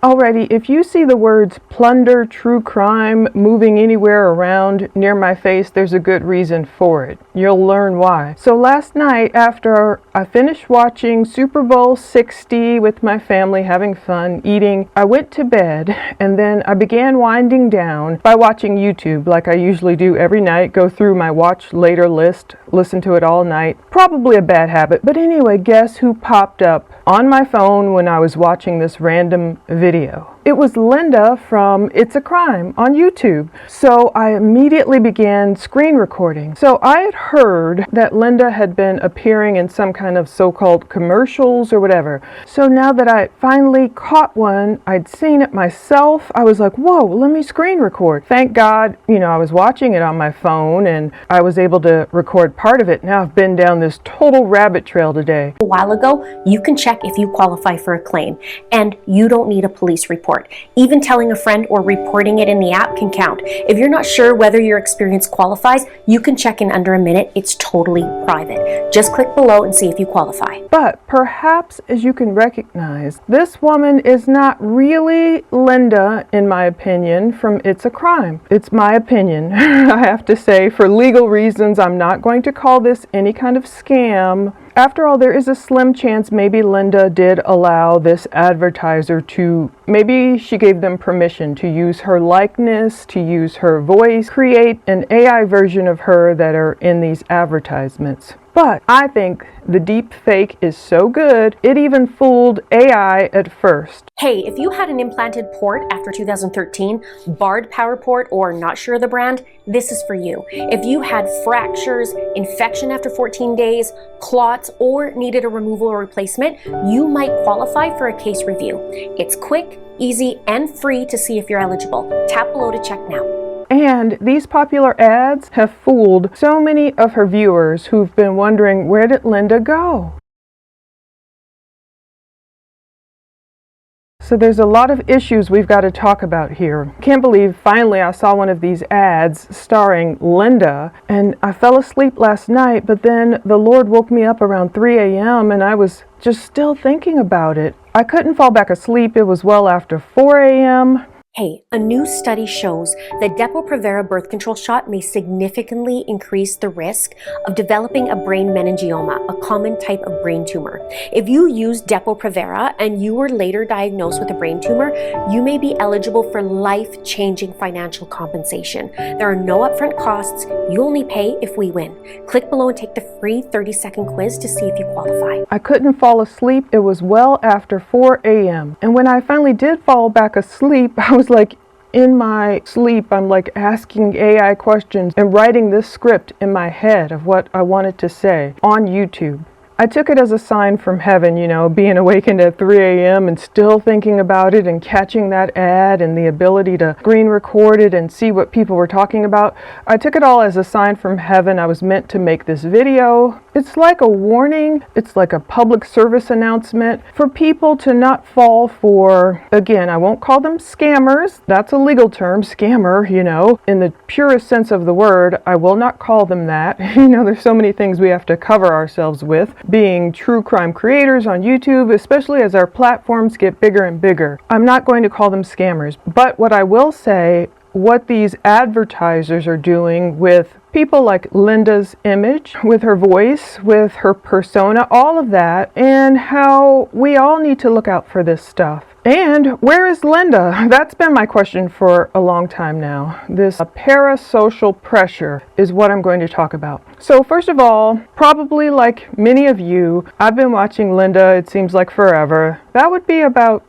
Alrighty, if you see the words plunder, true crime moving anywhere around near my face, there's a good reason for it. You'll learn why. So last night, after I finished watching Super Bowl 60 with my family, having fun, eating, I went to bed, and then I began winding down by watching YouTube like I usually do every night, go through my watch later list, listen to it all night. Probably a bad habit, but anyway, guess who popped up on my phone when I was watching this random video? It was Linda from It's a Crime on YouTube. So I immediately began screen recording. So I had heard that Linda had been appearing in some kind of so-called commercials or whatever. So now that I finally caught one, I'd seen it myself, I was like, whoa, let me screen record. Thank God, I was watching it on my phone and I was able to record part of it. Now I've been down this total rabbit trail today. A while ago, you can check if you qualify for a claim, and you don't need a police report. Even telling a friend or reporting it in the app can count. If you're not sure whether your experience qualifies, you can check in under a minute. It's totally private. Just click below and see if you qualify. But perhaps, as you can recognize, this woman is not really Linda, in my opinion, from It's a Crime. It's my opinion. I have to say, for legal reasons, I'm not going to call this any kind of scam. After all, there is a slim chance maybe Linda did allow this advertiser to, maybe she gave them permission to use her likeness, to use her voice, create an AI version of her that are in these advertisements. But I think the deep fake is so good, it even fooled AI at first. Hey, if you had an implanted port after 2013, barred power port, or not sure of the brand, this is for you. If you had fractures, infection after 14 days, clots, or needed a removal or replacement, you might qualify for a case review. It's quick, easy, and free to see if you're eligible. Tap below to check now. And these popular ads have fooled so many of her viewers who've been wondering, where did Linda go? So there's a lot of issues we've got to talk about here. Can't believe finally I saw one of these ads starring Linda, and I fell asleep last night, but then the Lord woke me up around 3 a.m. and I was just still thinking about it. I couldn't fall back asleep. It was well after 4 a.m. Hey, a new study shows that Depo-Provera birth control shot may significantly increase the risk of developing a brain meningioma, a common type of brain tumor. If you use Depo-Provera and you were later diagnosed with a brain tumor, you may be eligible for life-changing financial compensation. There are no upfront costs. You only pay if we win. Click below and take the free 30-second quiz to see if you qualify. I couldn't fall asleep. It was well after 4 a.m. And when I finally did fall back asleep, I was like, in my sleep, I'm like asking AI questions and writing this script in my head of what I wanted to say on YouTube. I took it as a sign from heaven, being awakened at 3 a.m. and still thinking about it and catching that ad and the ability to screen record it and see what people were talking about. I took it all as a sign from heaven. I was meant to make this video. It's like a warning. It's like a public service announcement for people to not fall for, again, I won't call them scammers. That's a legal term, scammer, in the purest sense of the word. I will not call them that. There's so many things we have to cover ourselves with, being true crime creators on YouTube, especially as our platforms get bigger and bigger. I'm not going to call them scammers, but what I will say, what these advertisers are doing with people like Linda's image, with her voice, with her persona, all of that, and how we all need to look out for this stuff. And where is Linda? That's been my question for a long time now. This parasocial pressure is what I'm going to talk about. So first of all, probably like many of you, I've been watching Linda, it seems like forever. That would be about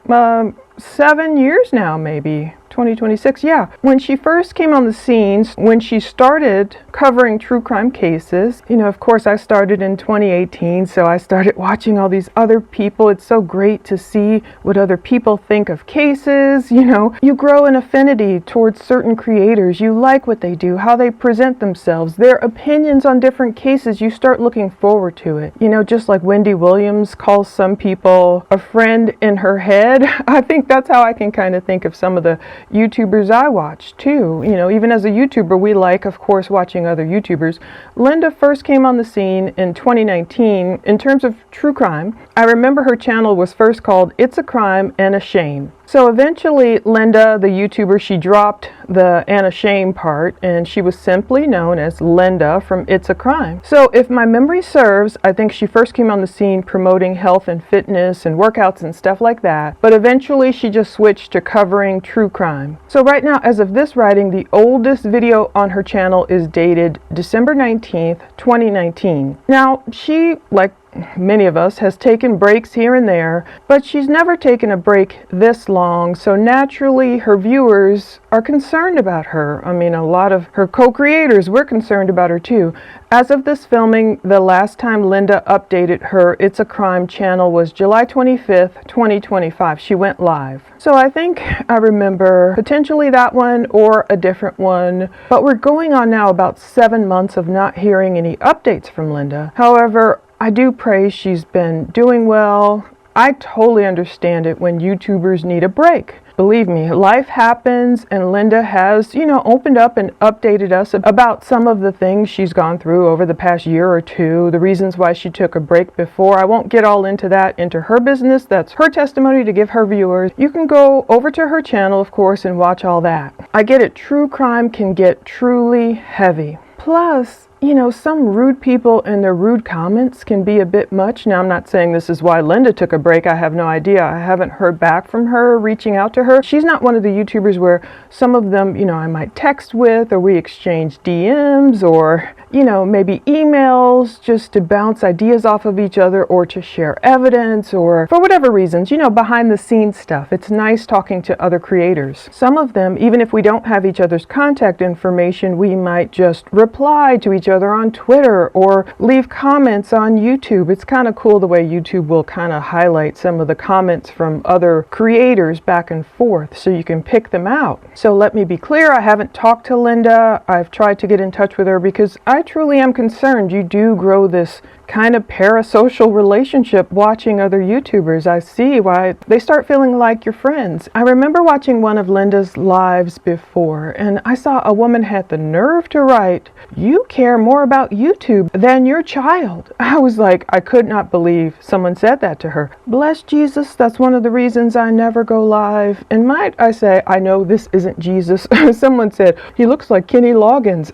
7 years now, maybe. 2026, yeah. When she first came on the scenes, when she started covering true crime cases, of course I started in 2018, so I started watching all these other people. It's so great to see what other people think of cases. You grow an affinity towards certain creators. You like what they do, how they present themselves, their opinions on different cases. You start looking forward to it. Just like Wendy Williams calls some people a friend in her head. I think that's how I can kind of think of some of the YouTubers I watch too. Even as a YouTuber, we like, of course, watching other YouTubers. Linda first came on the scene in 2019 in terms of true crime. I remember her channel was first called It's a Crime and a Shame. So eventually, Linda, the YouTuber, she dropped the Anna Shame part, and she was simply known as Linda from It's a Crime. So if my memory serves, I think she first came on the scene promoting health and fitness and workouts and stuff like that, but eventually she just switched to covering true crime. So right now, as of this writing, the oldest video on her channel is dated December 19th, 2019. Now, she, like many of us, has taken breaks here and there, but she's never taken a break this long, so naturally her viewers are concerned about her. I mean, a lot of her co-creators were concerned about her too. As of this filming, the last time Linda updated her It's a Crime channel was July 25th, 2025. She went live. So I think I remember potentially that one or a different one, but we're going on now about 7 months of not hearing any updates from Linda. However, I do pray she's been doing well. I totally understand it when YouTubers need a break. Believe me, life happens, and Linda has, opened up and updated us about some of the things she's gone through over the past year or two, the reasons why she took a break before. I won't get all into that, into her business. That's her testimony to give her viewers. You can go over to her channel, of course, and watch all that. I get it, true crime can get truly heavy. Plus, some rude people and their rude comments can be a bit much. Now, I'm not saying this is why Linda took a break. I have no idea. I haven't heard back from her, reaching out to her. She's not one of the YouTubers where some of them, I might text with, or we exchange DMs, or, maybe emails just to bounce ideas off of each other, or to share evidence, or for whatever reasons, behind the scenes stuff. It's nice talking to other creators. Some of them, even if we don't have each other's contact information, we might just reply to each other on Twitter or leave comments on YouTube. It's kind of cool the way YouTube will kind of highlight some of the comments from other creators back and forth so you can pick them out. So let me be clear, I haven't talked to Linda. I've tried to get in touch with her because I truly am concerned you do grow this kind of parasocial relationship watching other YouTubers. I see why they start feeling like your friends. I remember watching one of Linda's lives before, and I saw a woman had the nerve to write, "You care more about YouTube than your child." I was like, I could not believe someone said that to her. Bless Jesus, that's one of the reasons I never go live. And might I say, I know this isn't Jesus. Someone said, he looks like Kenny Loggins.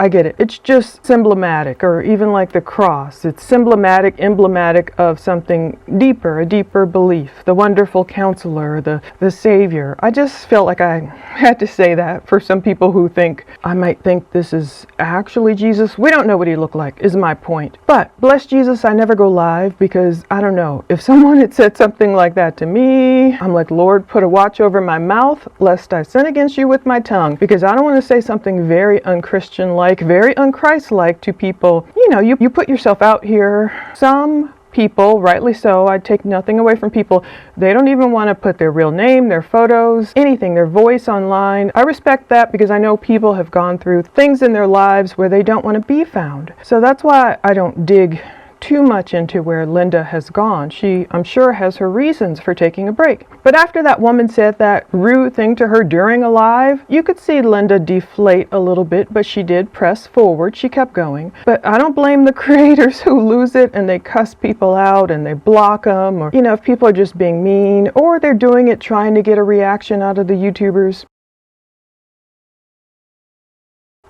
I get it. It's just symbolic, or even like the cross. It's emblematic of something deeper, a deeper belief. The wonderful counselor, the savior. I just felt like I had to say that for some people who think I might think this is actually Jesus. We don't know what he looked like, is my point. But bless Jesus, I never go live because I don't know. If someone had said something like that to me, I'm like, Lord, put a watch over my mouth lest I sin against you with my tongue, because I don't want to say something very unchristian-like, very unchrist-like to people. You put yourself out here. Some people, rightly so, I take nothing away from people, they don't even want to put their real name, their photos, anything, their voice online. I respect that because I know people have gone through things in their lives where they don't want to be found. So that's why I don't dig too much into where Linda has gone. She, I'm sure, has her reasons for taking a break. But after that woman said that rude thing to her during a live, you could see Linda deflate a little bit, but she did press forward. She kept going. But I don't blame the creators who lose it and they cuss people out and they block them, or, if people are just being mean, or they're doing it trying to get a reaction out of the YouTubers.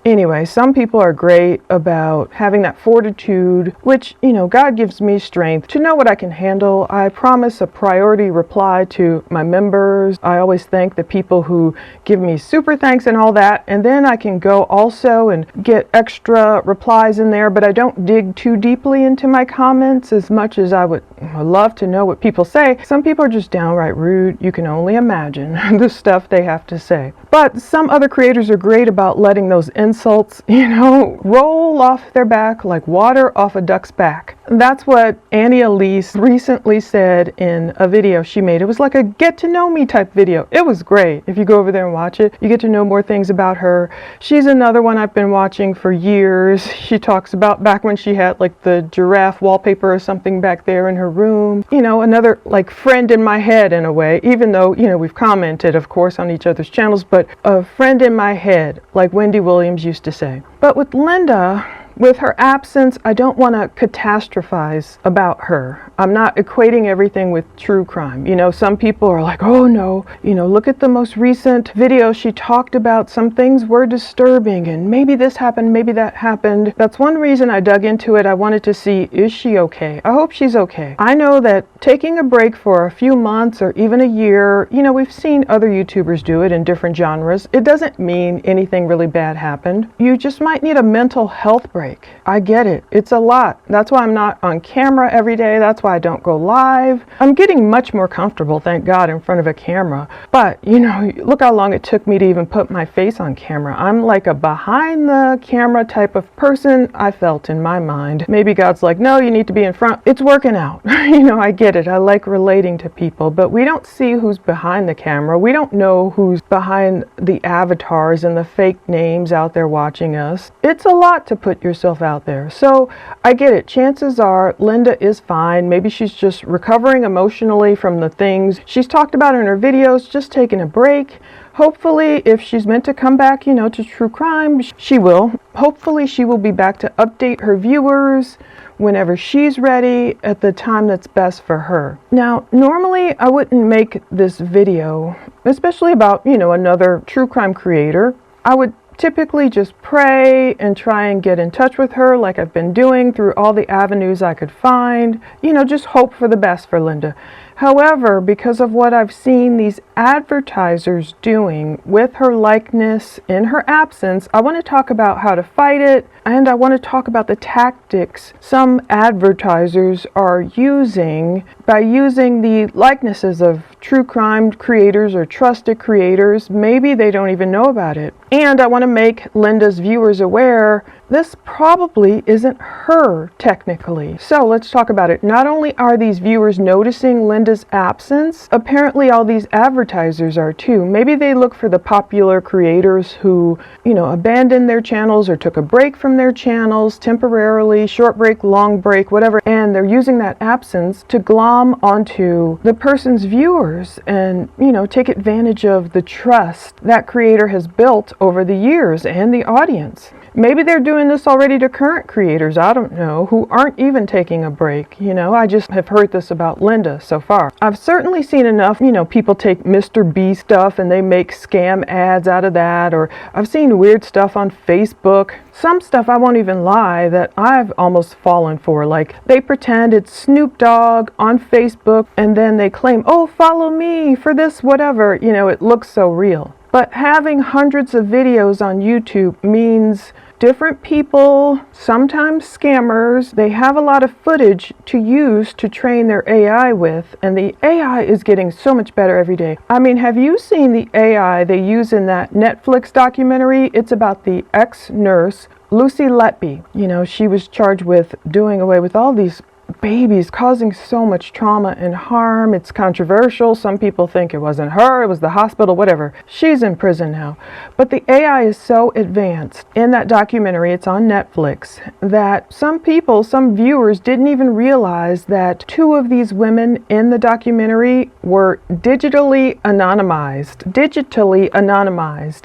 Anyway, some people are great about having that fortitude, which, God gives me strength to know what I can handle. I promise a priority reply to my members. I always thank the people who give me super thanks and all that. And then I can go also and get extra replies in there, but I don't dig too deeply into my comments as much as I would love to know what people say. Some people are just downright rude. You can only imagine the stuff they have to say. But some other creators are great about letting those insults, roll off their back like water off a duck's back. That's what Annie Elise recently said in a video she made. It was like a get to know me type video. It was great. If you go over there and watch it, you get to know more things about her. She's another one I've been watching for years. She talks about back when she had like the giraffe wallpaper or something back there in her room. Another like friend in my head in a way, even though, we've commented, of course, on each other's channels, but a friend in my head, like Wendy Williams used to say. But with Linda, With her absence, I don't want to catastrophize about her. I'm not equating everything with true crime. You know, some people are like, oh no, you know, look at the most recent video. She talked about some things were disturbing and maybe this happened, maybe that happened. That's one reason I dug into it. I wanted to see, is she okay? I hope she's okay. I know that taking a break for a few months or even a year, you know, we've seen other YouTubers do it in different genres. It doesn't mean anything really bad happened. You just might need a mental health break. I get it. It's a lot. That's why I'm not on camera every day. That's why I don't go live. I'm getting much more comfortable, thank God, in front of a camera. But, you know, look how long it took me to even put my face on camera. I'm like a behind the camera type of person, I felt in my mind. Maybe God's like, no, you need to be in front. It's working out. You know, I get it. I like relating to people, but we don't see who's behind the camera. We don't know who's behind the avatars and the fake names out there watching us. It's a lot to put yourself out there. So I get it. Chances are Linda is fine. Maybe she's just recovering emotionally from the things she's talked about in her videos, just taking a break. Hopefully, if she's meant to come back, you know, to true crime, she will. Hopefully she will be back to update her viewers whenever she's ready at the time that's best for her. Now, normally I wouldn't make this video, especially about, you know, another true crime creator. I would typically just pray and try and get in touch with her like I've been doing through all the avenues I could find. You know, just hope for the best for Linda. However, because of what I've seen these advertisers doing with her likeness in her absence, I want to talk about how to fight it, and I want to talk about the tactics some advertisers are using by using the likenesses of true crime creators or trusted creators. Maybe they don't even know about it. And I want to make Linda's viewers aware this probably isn't her technically. So let's talk about it. Not only are these viewers noticing Linda's absence, apparently all these advertisers are too. Maybe they look for the popular creators who, you know, abandoned their channels or took a break from their channels temporarily, short break, long break, whatever, and they're using that absence to glom onto the person's viewers and, you know, take advantage of the trust that creator has built over the years and the audience. Maybe they're doing this already to current creators, I don't know, who aren't even taking a break. You know, I just have heard this about Linda so far. I've certainly seen enough, you know, people take Mr. B stuff and they make scam ads out of that, or I've seen weird stuff on Facebook. Some stuff, I won't even lie, that I've almost fallen for. Like, they pretend it's Snoop Dogg on Facebook and then they claim, oh, follow me for this, whatever. You know, it looks so real. But having hundreds of videos on YouTube means different people, sometimes scammers, they have a lot of footage to use to train their AI with, and the AI is getting so much better every day. I mean, have you seen the AI they use in that Netflix documentary? It's about the ex-nurse, Lucy Letby. You know, she was charged with doing away with all these babies, causing so much trauma and harm. It's controversial. Some people think it wasn't her, it was the hospital, whatever. She's in prison now. But the AI is so advanced in that documentary, it's on Netflix, that some people, some viewers didn't even realize that two of these women in the documentary were digitally anonymized.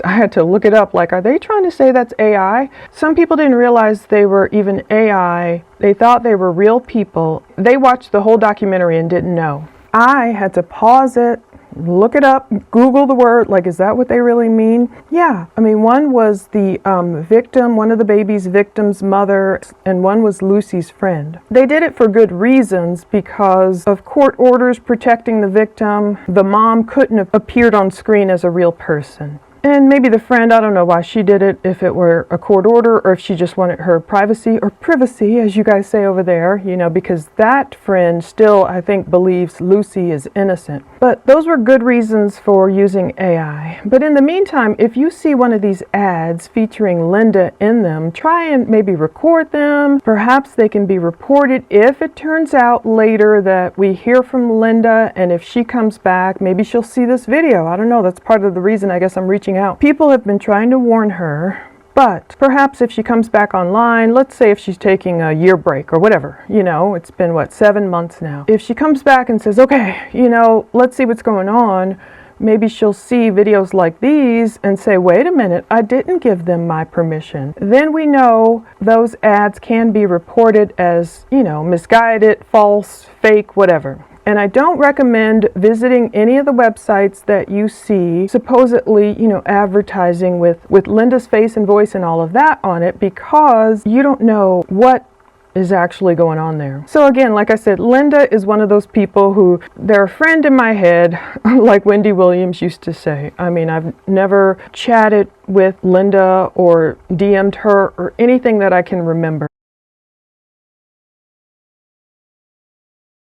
I had to look it up, like, are they trying to say that's AI? Some people didn't realize they were even AI. They thought they were real people. They watched the whole documentary and didn't know. I had to pause it, look it up, Google the word, like, is that what they really mean? Yeah, I mean, one was the victim, one of the baby's victim's mother, and one was Lucy's friend. They did it for good reasons because of court orders protecting the victim. The mom couldn't have appeared on screen as a real person. And maybe the friend, I don't know why she did it, if it were a court order or if she just wanted her privacy or privacy, as you guys say over there, you know, because that friend still, I think, believes Lucy is innocent. But those were good reasons for using AI. But in the meantime, if you see one of these ads featuring Linda in them, try and maybe record them. Perhaps they can be reported if it turns out later that we hear from Linda, and if she comes back, maybe she'll see this video. I don't know. That's part of the reason I guess I'm reaching out. People have been trying to warn her, but perhaps if she comes back online, let's say if she's taking a year break or whatever, you know, it's been 7 months now. If she comes back and says, okay, you know, let's see what's going on, maybe she'll see videos like these and say, wait a minute, I didn't give them my permission. Then we know those ads can be reported as, misguided, false, fake, whatever. And I don't recommend visiting any of the websites that you see supposedly, advertising with Linda's face and voice and all of that on it, because you don't know what is actually going on there. So again, like I said, Linda is one of those people who, they're a friend in my head, like Wendy Williams used to say. I mean, I've never chatted with Linda or DM'd her or anything that I can remember.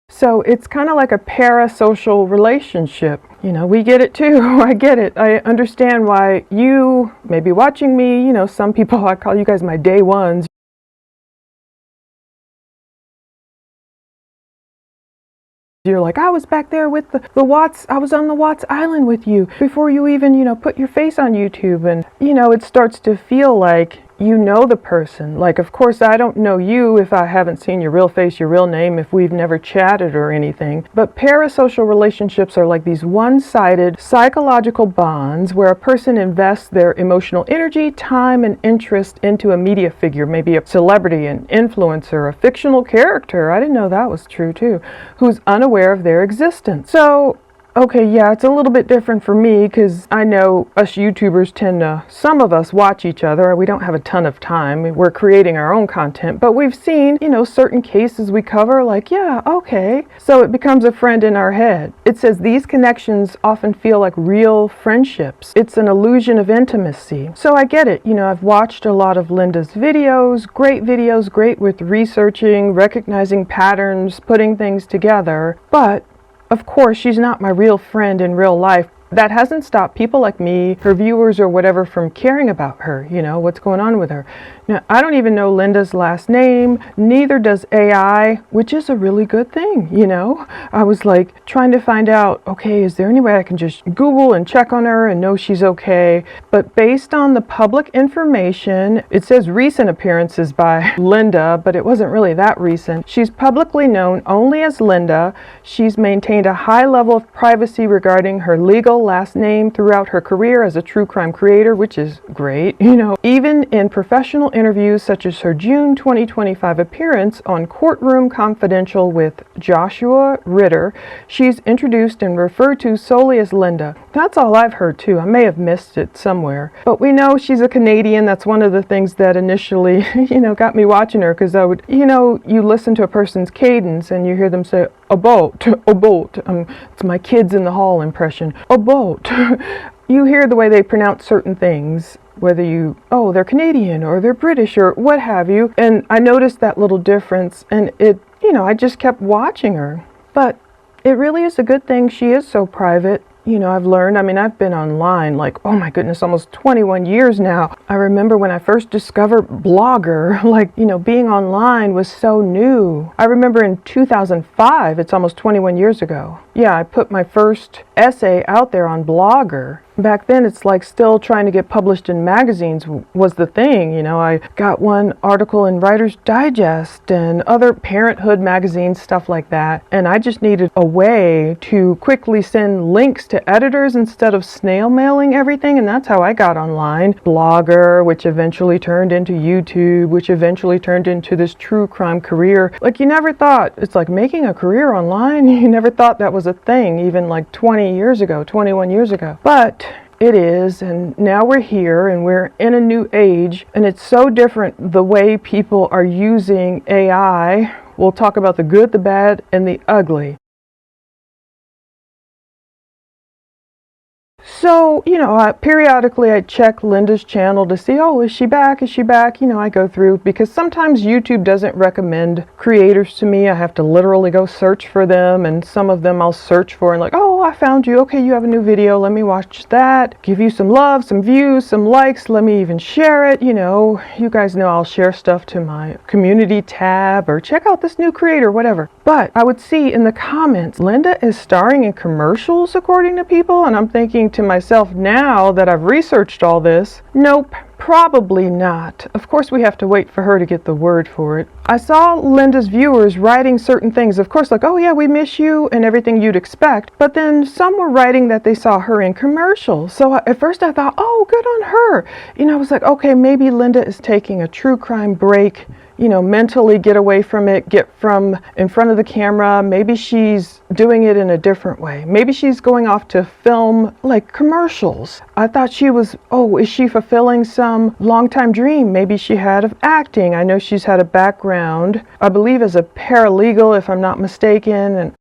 So it's kind of like a parasocial relationship. We get it too. I get it. I understand why you may be watching me. Some people, I call you guys my day ones. You're like, I was back there with the Watts, I was on the Watts Island with you before you even, put your face on YouTube. And, it starts to feel like you know the person. Like, of course, I don't know you if I haven't seen your real face, your real name, if we've never chatted or anything. But parasocial relationships are like these one-sided psychological bonds where a person invests their emotional energy, time, and interest into a media figure, maybe a celebrity, an influencer, a fictional character. I didn't know that was true too, who's unaware of their existence. So, okay, yeah, it's a little bit different for me because I know us YouTubers tend to, some of us watch each other. We don't have a ton of time. We're creating our own content, but we've seen, certain cases we cover, like, yeah, okay. So it becomes a friend in our head. It says these connections often feel like real friendships. It's an illusion of intimacy. So I get it. I've watched a lot of Linda's videos, great with researching, recognizing patterns, putting things together, but of course, she's not my real friend in real life. That hasn't stopped people like me, her viewers or whatever, from caring about her, what's going on with her. Now, I don't even know Linda's last name, neither does AI, which is a really good thing, I was like trying to find out, okay, is there any way I can just Google and check on her and know she's okay? But based on the public information, it says recent appearances by Linda, but it wasn't really that recent. She's publicly known only as Linda. She's maintained a high level of privacy regarding her legal last name throughout her career as a true crime creator, which is great, even in professional interviews such as her June 2025 appearance on Courtroom Confidential with Joshua Ritter, she's introduced and referred to solely as Linda. That's all I've heard too. I may have missed it somewhere, but we know she's a Canadian. That's one of the things that initially, got me watching her, because I would, you listen to a person's cadence and you hear them say, a boat. It's my kids in the hall impression. A boat. You hear the way they pronounce certain things, whether they're Canadian or they're British or what have you. And I noticed that little difference, and it, I just kept watching her. But it really is a good thing she is so private. I've learned, I've been online like, oh my goodness, almost 21 years now. I remember when I first discovered Blogger, being online was so new. I remember in 2005, it's almost 21 years ago. Yeah, I put my first essay out there on Blogger. Back then, it's like still trying to get published in magazines was the thing. I got one article in Writer's Digest and other parenthood magazines, stuff like that. And I just needed a way to quickly send links to editors instead of snail mailing everything. And that's how I got online. Blogger, which eventually turned into YouTube, which eventually turned into this true crime career. Like, you never thought, it's like making a career online. You never thought that was a thing, even like 20 years ago, 21 years ago. But it is, and now we're here and we're in a new age, and it's so different the way people are using AI. We'll talk about the good, the bad, and the ugly. So, periodically I check Linda's channel to see, oh, is she back? Is she back? I go through, because sometimes YouTube doesn't recommend creators to me. I have to literally go search for them, and some of them I'll search for and like, oh, I found you. Okay, you have a new video. Let me watch that. Give you some love, some views, some likes. Let me even share it. You guys know I'll share stuff to my community tab or check out this new creator, whatever. But I would see in the comments, Linda is starring in commercials according to people, and I'm thinking to myself, now that I've researched all this, nope, Probably not. Of course, we have to wait for her to get the word for it. I saw Linda's viewers writing certain things, of course, like, oh yeah, we miss you, and everything you'd expect. But then some were writing that they saw her in commercials. So at first I thought, oh, good on her. I was like, okay, maybe Linda is taking a true crime break, mentally get away from it, get from in front of the camera. Maybe she's doing it in a different way. Maybe she's going off to film like commercials. I thought she was, oh, is she fulfilling some long-time dream maybe she had of acting? I know she's had a background, I believe as a paralegal, if I'm not mistaken,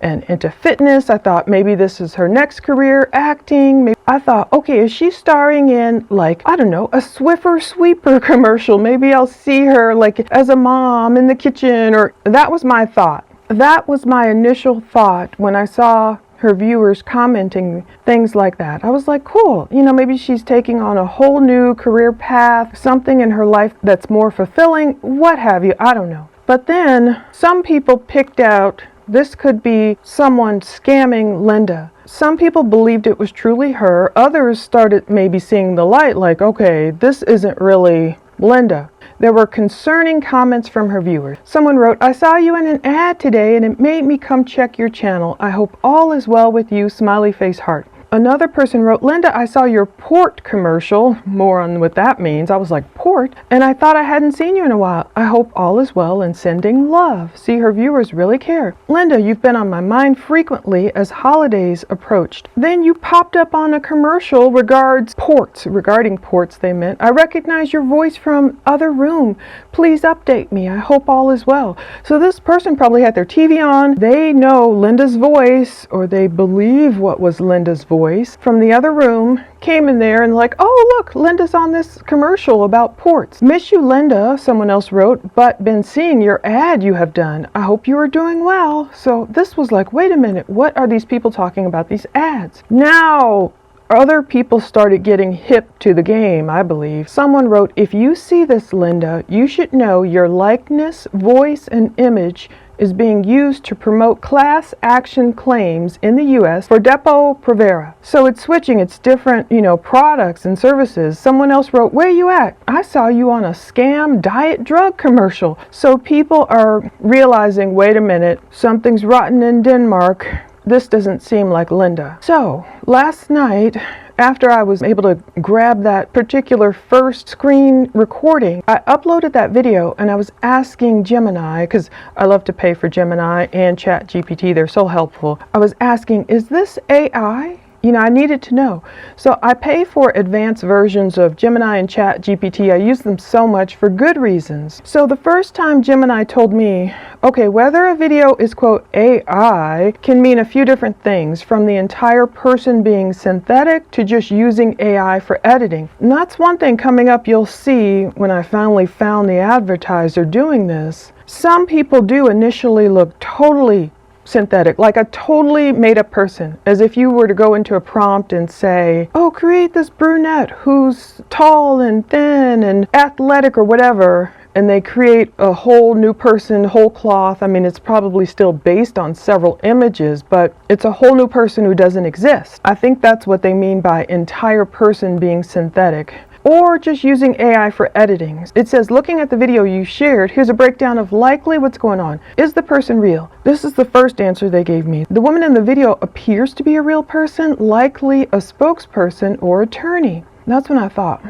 and into fitness. I thought maybe this is her next career, acting. Maybe I thought, okay, is she starring in, like, I don't know, a Swiffer Sweeper commercial? Maybe I'll see her like as a mom in the kitchen, or that was my thought. That was my initial thought when I saw her viewers commenting things like that. I was like, cool, maybe she's taking on a whole new career path, something in her life that's more fulfilling, what have you, I don't know. But then some people picked out this could be someone scamming Linda. Some people believed it was truly her. Others started maybe seeing the light, like, okay, this isn't really Linda. There were concerning comments from her viewers. Someone wrote, I saw you in an ad today and it made me come check your channel. I hope all is well with you, smiley face heart. Another person wrote, Linda, I saw your port commercial. More on what that means. I was like, port? And I thought I hadn't seen you in a while. I hope all is well and sending love. See, her viewers really care. Linda, you've been on my mind frequently as holidays approached. Then you popped up on a commercial regarding ports they meant. I recognize your voice from other room. Please update me. I hope all is well. So this person probably had their TV on. They know Linda's voice, or they believe what was Linda's voice from the other room, came in there and like, oh look, Linda's on this commercial about ports. Miss you, Linda, someone else wrote, but been seeing your ad you have done. I hope you are doing well. So this was like, wait a minute, what are these people talking about, these ads? Now other people started getting hip to the game, I believe. Someone wrote, if you see this, Linda, you should know your likeness, voice, and image is being used to promote class action claims in the U.S. for Depo-Provera. So it's switching, it's different, products and services. Someone else wrote, where you at? I saw you on a scam diet drug commercial. So people are realizing, wait a minute, something's rotten in Denmark. This doesn't seem like Linda. So last night, after I was able to grab that particular first screen recording, I uploaded that video and I was asking Gemini, because I love to pay for Gemini and ChatGPT, they're so helpful. I was asking, is this AI? I needed to know. So I pay for advanced versions of Gemini and ChatGPT. I use them so much for good reasons. So the first time Gemini told me, okay, whether a video is, quote, AI can mean a few different things, from the entire person being synthetic to just using AI for editing. And that's one thing coming up you'll see when I finally found the advertiser doing this. Some people do initially look totally synthetic, like a totally made-up person, as if you were to go into a prompt and say, oh, create this brunette who's tall and thin and athletic or whatever, and they create a whole new person, whole cloth. I mean, it's probably still based on several images, but it's a whole new person who doesn't exist. I think that's what they mean by entire person being synthetic. Or just using AI for editing. It says, looking at the video you shared, here's a breakdown of likely what's going on. Is the person real? This is the first answer they gave me. The woman in the video appears to be a real person, likely a spokesperson or attorney. That's when I thought,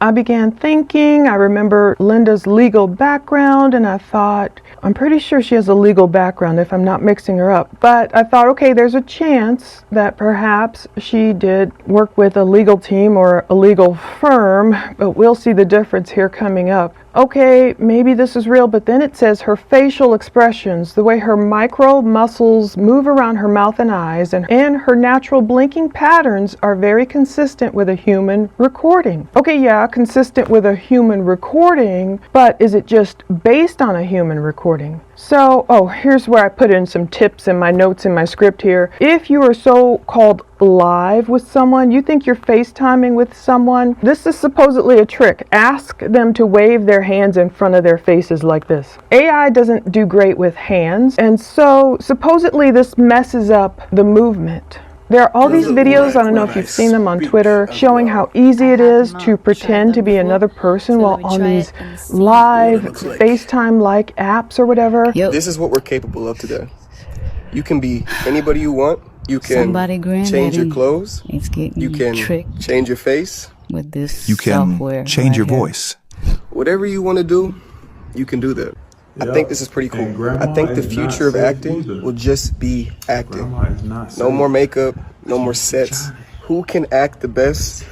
I began thinking. I remember Linda's legal background, and I thought, I'm pretty sure she has a legal background if I'm not mixing her up. But I thought, okay, there's a chance that perhaps she did work with a legal team or a legal firm, but we'll see the difference here coming up. Okay, maybe this is real, but then it says her facial expressions, the way her micro muscles move around her mouth and eyes, and her natural blinking patterns are very consistent with a human recording. Okay, yeah, consistent with a human recording, but is it just based on a human recording? So, here's where I put in some tips in my notes in my script here. If you are so-called live with someone, you think you're FaceTiming with someone, this is supposedly a trick. Ask them to wave their hands in front of their faces like this. AI doesn't do great with hands, and so supposedly this messes up the movement. There are all these videos, I don't know if you've seen them on Twitter, showing how easy it is to pretend to be another person while on these live FaceTime-like apps or whatever. This is what we're capable of today. You can be anybody you want. You can change your clothes. You can change your face. With this you can change your voice. Whatever you want to do, you can do that. I think this is pretty cool. I think the future of acting will just be acting. No more makeup, no more sets. Who can act the best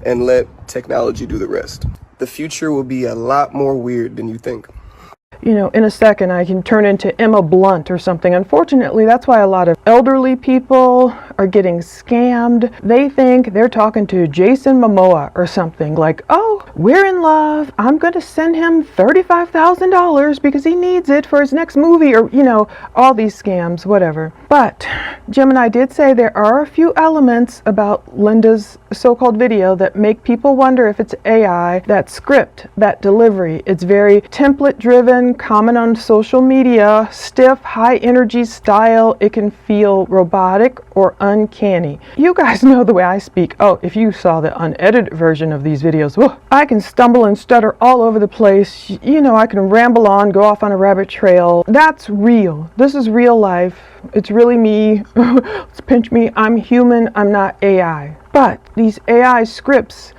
and let technology do the rest? The future will be a lot more weird than you think. You know, in a second I can turn into Emma Blunt or something. Unfortunately, that's why a lot of elderly people are getting scammed. They think they're talking to Jason Momoa or something, like, oh, we're in love. I'm going to send him $35,000 because he needs it for his next movie, or, you know, all these scams, whatever. But Gemini did say there are a few elements about Linda's so-called video that make people wonder if it's AI. That script, that delivery, it's very template-driven, common on social media, stiff, high-energy style. It can feel robotic or uncanny. You guys know the way I speak. Oh, if you saw the unedited version of these videos, whoa, I can stumble and stutter all over the place. You know, I can ramble on, go off on a rabbit trail. That's real. This is real life. It's really me. Let's pinch me. I'm human. I'm not AI. But these AI scripts,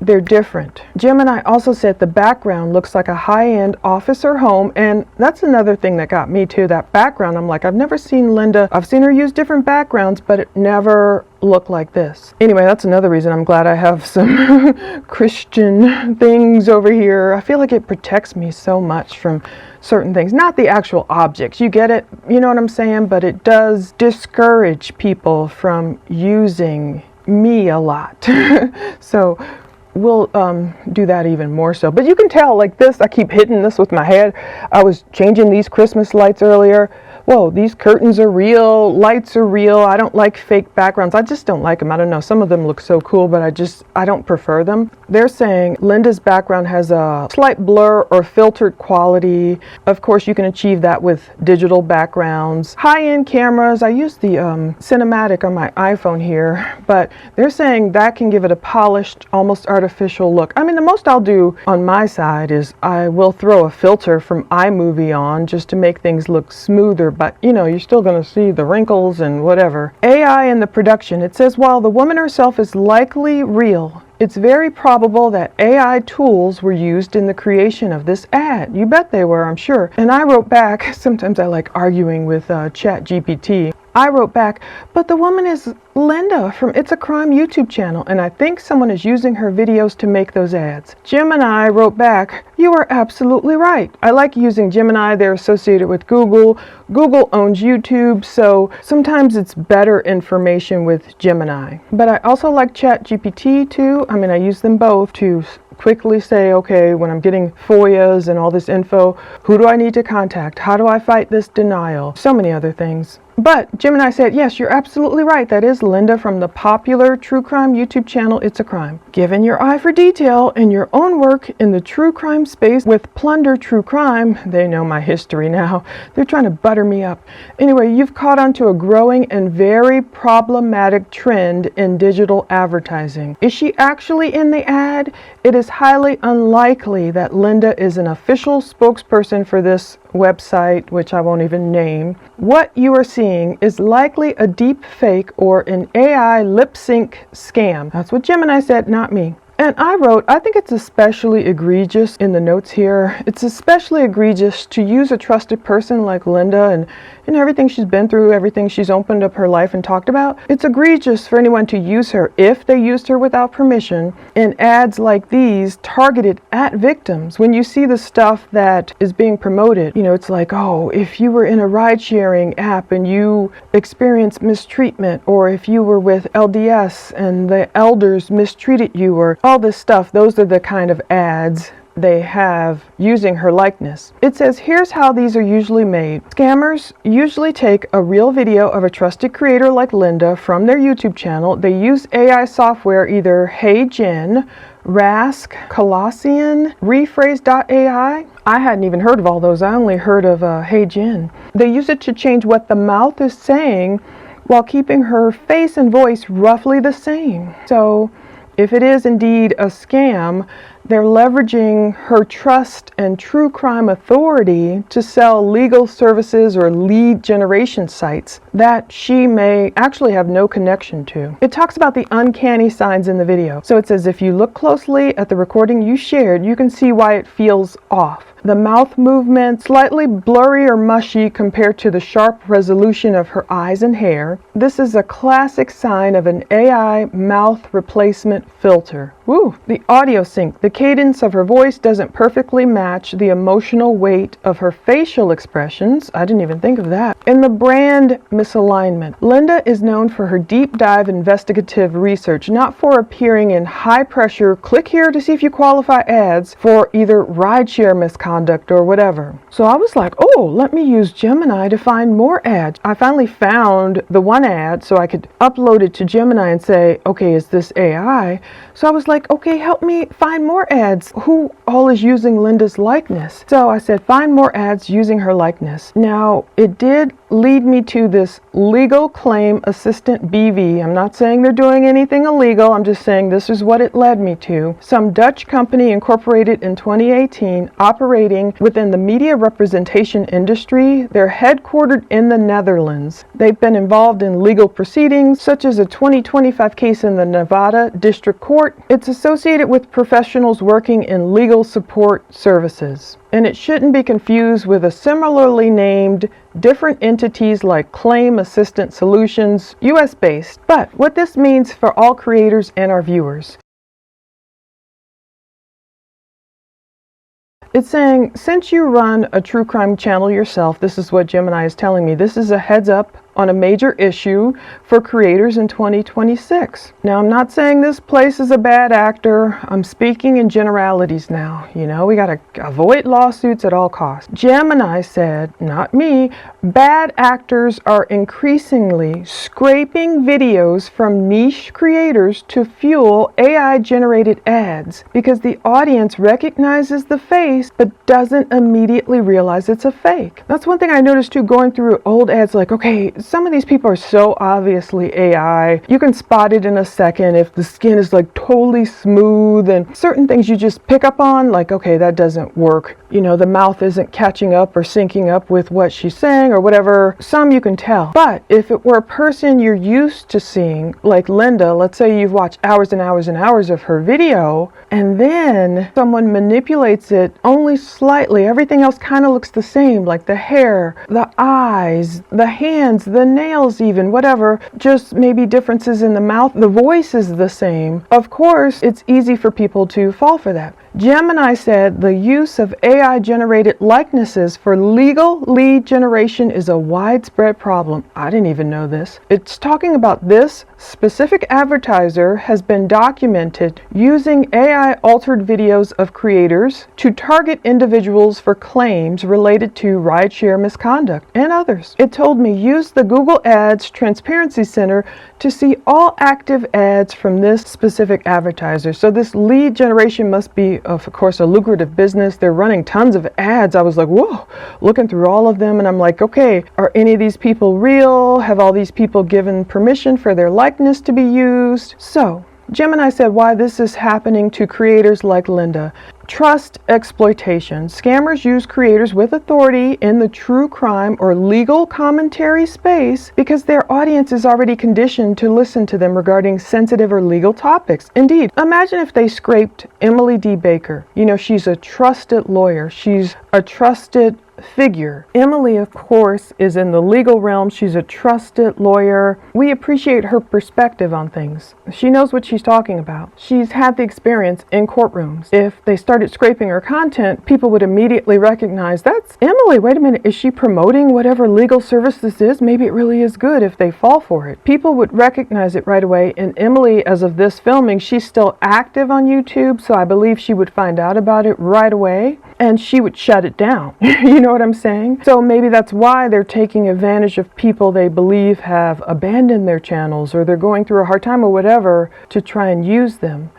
they're different. Gemini also said the background looks like a high-end office or home, and that's another thing that got me too, that background. I'm like, I've never seen Linda. I've seen her use different backgrounds, but it never looked like this. Anyway, that's another reason I'm glad I have some Christian things over here. I feel like it protects me so much from certain things. Not the actual objects, you get it, you know what I'm saying? But it does discourage people from using me a lot. So we'll do that even more so. But you can tell, like this, I keep hitting this with my head. I was changing these Christmas lights earlier. Whoa, these curtains are real, lights are real. I don't like fake backgrounds. I just don't like them. I don't know. Some of them look so cool, but I don't prefer them. They're saying Linda's background has a slight blur or filtered quality. Of course, you can achieve that with digital backgrounds. High-end cameras. I use the cinematic on my iPhone here, but they're saying that can give it a polished, almost artificial look. I mean, the most I'll do on my side is I will throw a filter from iMovie on just to make things look smoother, but you know, you're still going to see the wrinkles and whatever. AI in the production. It says while the woman herself is likely real, it's very probable that AI tools were used in the creation of this ad. You bet they were, I'm sure. And I wrote back, sometimes I like arguing with ChatGPT. I wrote back, but the woman is Linda from It's a Crime YouTube channel, and I think someone is using her videos to make those ads. Gemini wrote back, you are absolutely right. I like using Gemini. They're associated with Google. Google owns YouTube, so sometimes it's better information with Gemini. But I also like ChatGPT too. I mean, I use them both to quickly say, okay, when I'm getting FOIAs and all this info, who do I need to contact? How do I fight this denial? So many other things. But Gemini said, yes, you're absolutely right. That is Linda from the popular true crime YouTube channel, It's a Crime. Given your eye for detail and your own work in the true crime space with Plunder True Crime, they know my history now. They're trying to butter me up. Anyway, you've caught on to a growing and very problematic trend in digital advertising. Is she actually in the ad? It is highly unlikely that Linda is an official spokesperson for this website, which I won't even name. What you are seeing is likely a deep fake or an AI lip sync scam. That's what Gemini said, not me. And I wrote, I think it's especially egregious in the notes here. It's especially egregious to use a trusted person like Linda and everything she's been through, everything she's opened up her life and talked about. It's egregious for anyone to use her, if they used her without permission, in ads like these targeted at victims. When you see the stuff that is being promoted, it's like, oh, if you were in a ride-sharing app and you experienced mistreatment, or if you were with LDS and the elders mistreated you, or all this stuff, those are the kind of ads they have using her likeness. It says, here's how these are usually made. Scammers usually take a real video of a trusted creator like Linda from their YouTube channel. They use AI software, either HeyGen, Rask, Colossian, Rephrase.ai. I hadn't even heard of all those. I only heard of HeyGen. They use it to change what the mouth is saying while keeping her face and voice roughly the same. So if it is indeed a scam, they're leveraging her trust and true crime authority to sell legal services or lead generation sites that she may actually have no connection to. It talks about the uncanny signs in the video. So it says if you look closely at the recording you shared, you can see why it feels off. The mouth movement, slightly blurry or mushy compared to the sharp resolution of her eyes and hair. This is a classic sign of an AI mouth replacement filter. Woo! The audio sync. The cadence of her voice doesn't perfectly match the emotional weight of her facial expressions. I didn't even think of that. And the brand misalignment. Linda is known for her deep dive investigative research, not for appearing in high pressure, click here to see if you qualify ads for either rideshare misconduct or whatever. So I was like, oh, let me use Gemini to find more ads. I finally found the one ad so I could upload it to Gemini and say, okay, is this AI? So I was like, okay, help me find more ads. Who all is using Linda's likeness? So I said, find more ads using her likeness. Now, it did lead me to this legal claim assistant BV. I'm not saying they're doing anything illegal. I'm just saying this is what it led me to. Some Dutch company incorporated in 2018, operating within the media representation industry. They're headquartered in the Netherlands. They've been involved in legal proceedings, such as a 2025 case in the Nevada District Court. It's associated with professionals working in legal support services. And it shouldn't be confused with a similarly named different entities like Claim Assistant Solutions, US-based. But what this means for all creators and our viewers. It's saying, since you run a true crime channel yourself, this is what Gemini is telling me, this is a heads up on a major issue for creators in 2026. Now, I'm not saying this place is a bad actor. I'm speaking in generalities now. You know, we got to avoid lawsuits at all costs. Gemini said, not me, bad actors are increasingly scraping videos from niche creators to fuel AI-generated ads because the audience recognizes the face but doesn't immediately realize it's a fake. That's one thing I noticed too, going through old ads, like, okay, some of these people are so obviously AI. You can spot it in a second if the skin is like totally smooth, and certain things you just pick up on, like, okay, that doesn't work. You know, the mouth isn't catching up or syncing up with what she's saying or whatever. Some you can tell. But if it were a person you're used to seeing, like Linda, let's say you've watched hours and hours and hours of her video, and then someone manipulates it only slightly, everything else kind of looks the same, like the hair, the eyes, the hands, the nails even, whatever, just maybe differences in the mouth, the voice is the same. Of course, it's easy for people to fall for that. Gemini said the use of AI-generated likenesses for legal lead generation is a widespread problem. I didn't even know this. It's talking about this specific advertiser has been documented using AI-altered videos of creators to target individuals for claims related to rideshare misconduct and others. It told me use the Google Ads Transparency Center to see all active ads from this specific advertiser. So this lead generation must be, of course, a lucrative business. They're running tons of ads. I was like, whoa, looking through all of them, and I'm like, okay, are any of these people real? Have all these people given permission for their likeness to be used? So Gemini said why this is happening to creators like Linda. Trust exploitation. Scammers use creators with authority in the true crime or legal commentary space because their audience is already conditioned to listen to them regarding sensitive or legal topics. Indeed, imagine if they scraped Emily D. Baker. You know, she's a trusted lawyer. She's a trusted figure. Emily, of course, is in the legal realm. She's a trusted lawyer. We appreciate her perspective on things. She knows what she's talking about. She's had the experience in courtrooms. If they started scraping her content, people would immediately recognize, that's Emily. Wait a minute, is she promoting whatever legal service this is? Maybe it really is good if they fall for it. People would recognize it right away. And Emily, as of this filming, she's still active on YouTube, so I believe she would find out about it right away and she would shut it down. You know what I'm saying? So maybe that's why they're taking advantage of people they believe have abandoned their channels or they're going through a hard time or whatever to try and use them.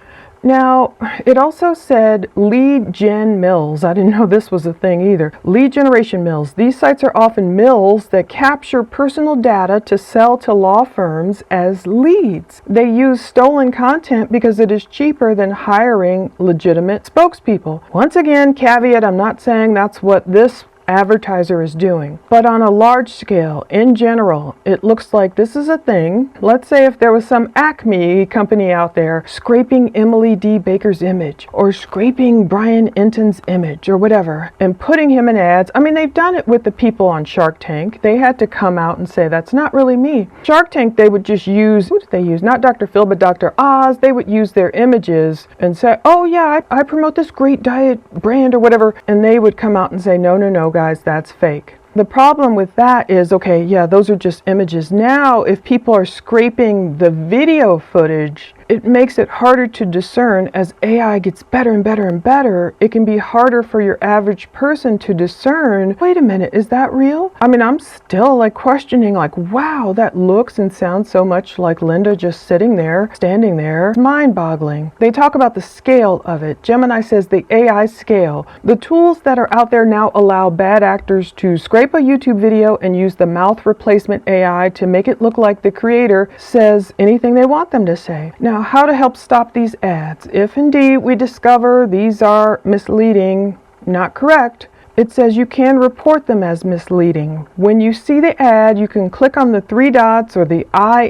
Now, it also said lead gen mills. I didn't know this was a thing either. Lead generation mills. These sites are often mills that capture personal data to sell to law firms as leads. They use stolen content because it is cheaper than hiring legitimate spokespeople. Once again, caveat, I'm not saying that's what this advertiser is doing. But on a large scale, in general, it looks like this is a thing. Let's say if there was some Acme company out there scraping Emily D. Baker's image or scraping Brian Enton's image or whatever and putting him in ads. I mean, they've done it with the people on Shark Tank. They had to come out and say, that's not really me. Shark Tank, they would just use, who did they use? Not Dr. Phil, but Dr. Oz. They would use their images and say, oh yeah, I promote this great diet brand or whatever. And they would come out and say, no, guys, that's fake. The problem with that is, okay, yeah, those are just images. Now, if people are scraping the video footage, it makes it harder to discern. As AI gets better and better and better, it can be harder for your average person to discern, wait a minute, is that real? I mean, I'm still like questioning, like, wow, that looks and sounds so much like Linda just sitting there, standing there. It's mind-boggling. They talk about the scale of it. Gemini says the AI scale. The tools that are out there now allow bad actors to scrape a YouTube video and use the mouth replacement AI to make it look like the creator says anything they want them to say. Now, how to help stop these ads? If indeed we discover these are misleading, not correct, it says you can report them as misleading. When you see the ad, you can click on the 3 dots or the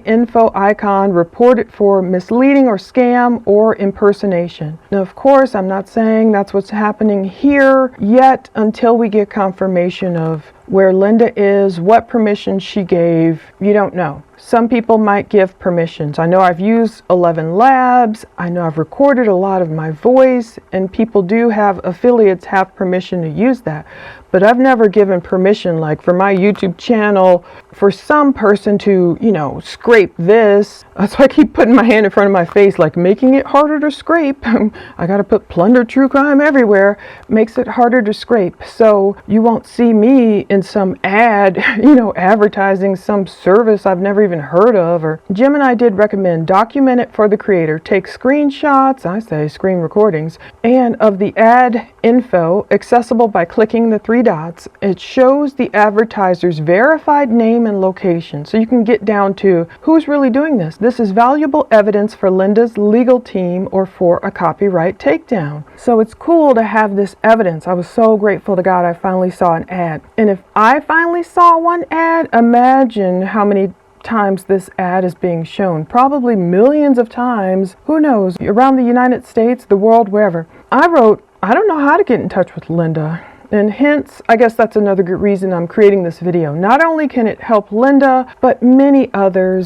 info icon, report it for misleading or scam or impersonation. Now, of course, I'm not saying that's what's happening here yet until we get confirmation of where Linda is, what permission she gave. You don't know. Some people might give permissions. I know I've used 11 Labs. I know I've recorded a lot of my voice, and people do have, affiliates have permission to use that. But I've never given permission, like for my YouTube channel, for some person to, you know, scrape this. That's why I keep putting my hand in front of my face, like making it harder to scrape. I got to put Plunder True Crime everywhere. Makes it harder to scrape. So you won't see me in some ad, you know, advertising some service I've never even heard of. Or Gemini did recommend document it for the creator. Take screenshots, I say screen recordings, and of the ad info accessible by clicking the 3 dots. It shows the advertiser's verified name and location, so you can get down to who's really doing this. This is valuable evidence for Linda's legal team or for a copyright takedown. So it's cool to have this evidence. I was so grateful to God I finally saw an ad. And if I finally saw one ad, imagine how many times this ad is being shown. Probably millions of times. Who knows? Around the United States, the world, wherever. I wrote, I don't know how to get in touch with Linda. And hence, I guess that's another good reason I'm creating this video. Not only can it help Linda, but many other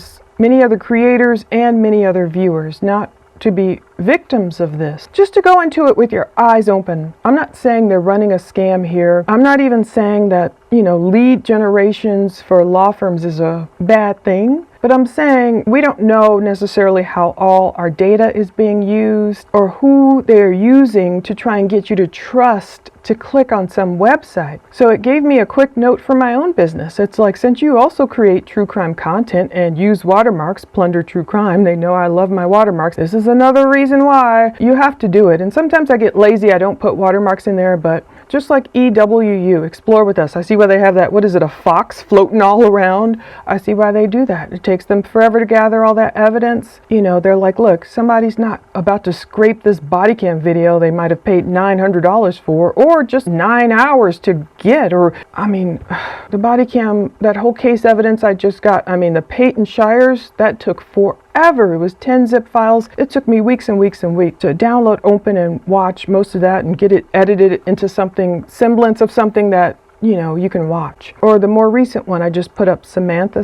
creators and many other viewers not to be victims of this. Just to go into it with your eyes open. I'm not saying they're running a scam here. I'm not even saying that, you know, lead generations for law firms is a bad thing. But I'm saying we don't know necessarily how all our data is being used or who they're using to try and get you to trust to click on some website. So it gave me a quick note for my own business. It's like, since you also create true crime content and use watermarks, Plunder True Crime, they know I love my watermarks. This is another reason why you have to do it. And sometimes I get lazy, I don't put watermarks in there, but just like EWU, Explore With Us. I see why they have that, what is it, a fox floating all around? I see why they do that. It takes them forever to gather all that evidence. You know, they're like, look, somebody's not about to scrape this body cam video they might have paid $900 for, or just 9 hours to get, or, I mean, the body cam, that whole case evidence I just got, I mean, the Peyton Shires, that took forever. It was 10 zip files. It took me weeks and weeks and weeks to download, open, and watch most of that and get it edited into something, semblance of something that, you know, you can watch. Or the more recent one, I just put up Samantha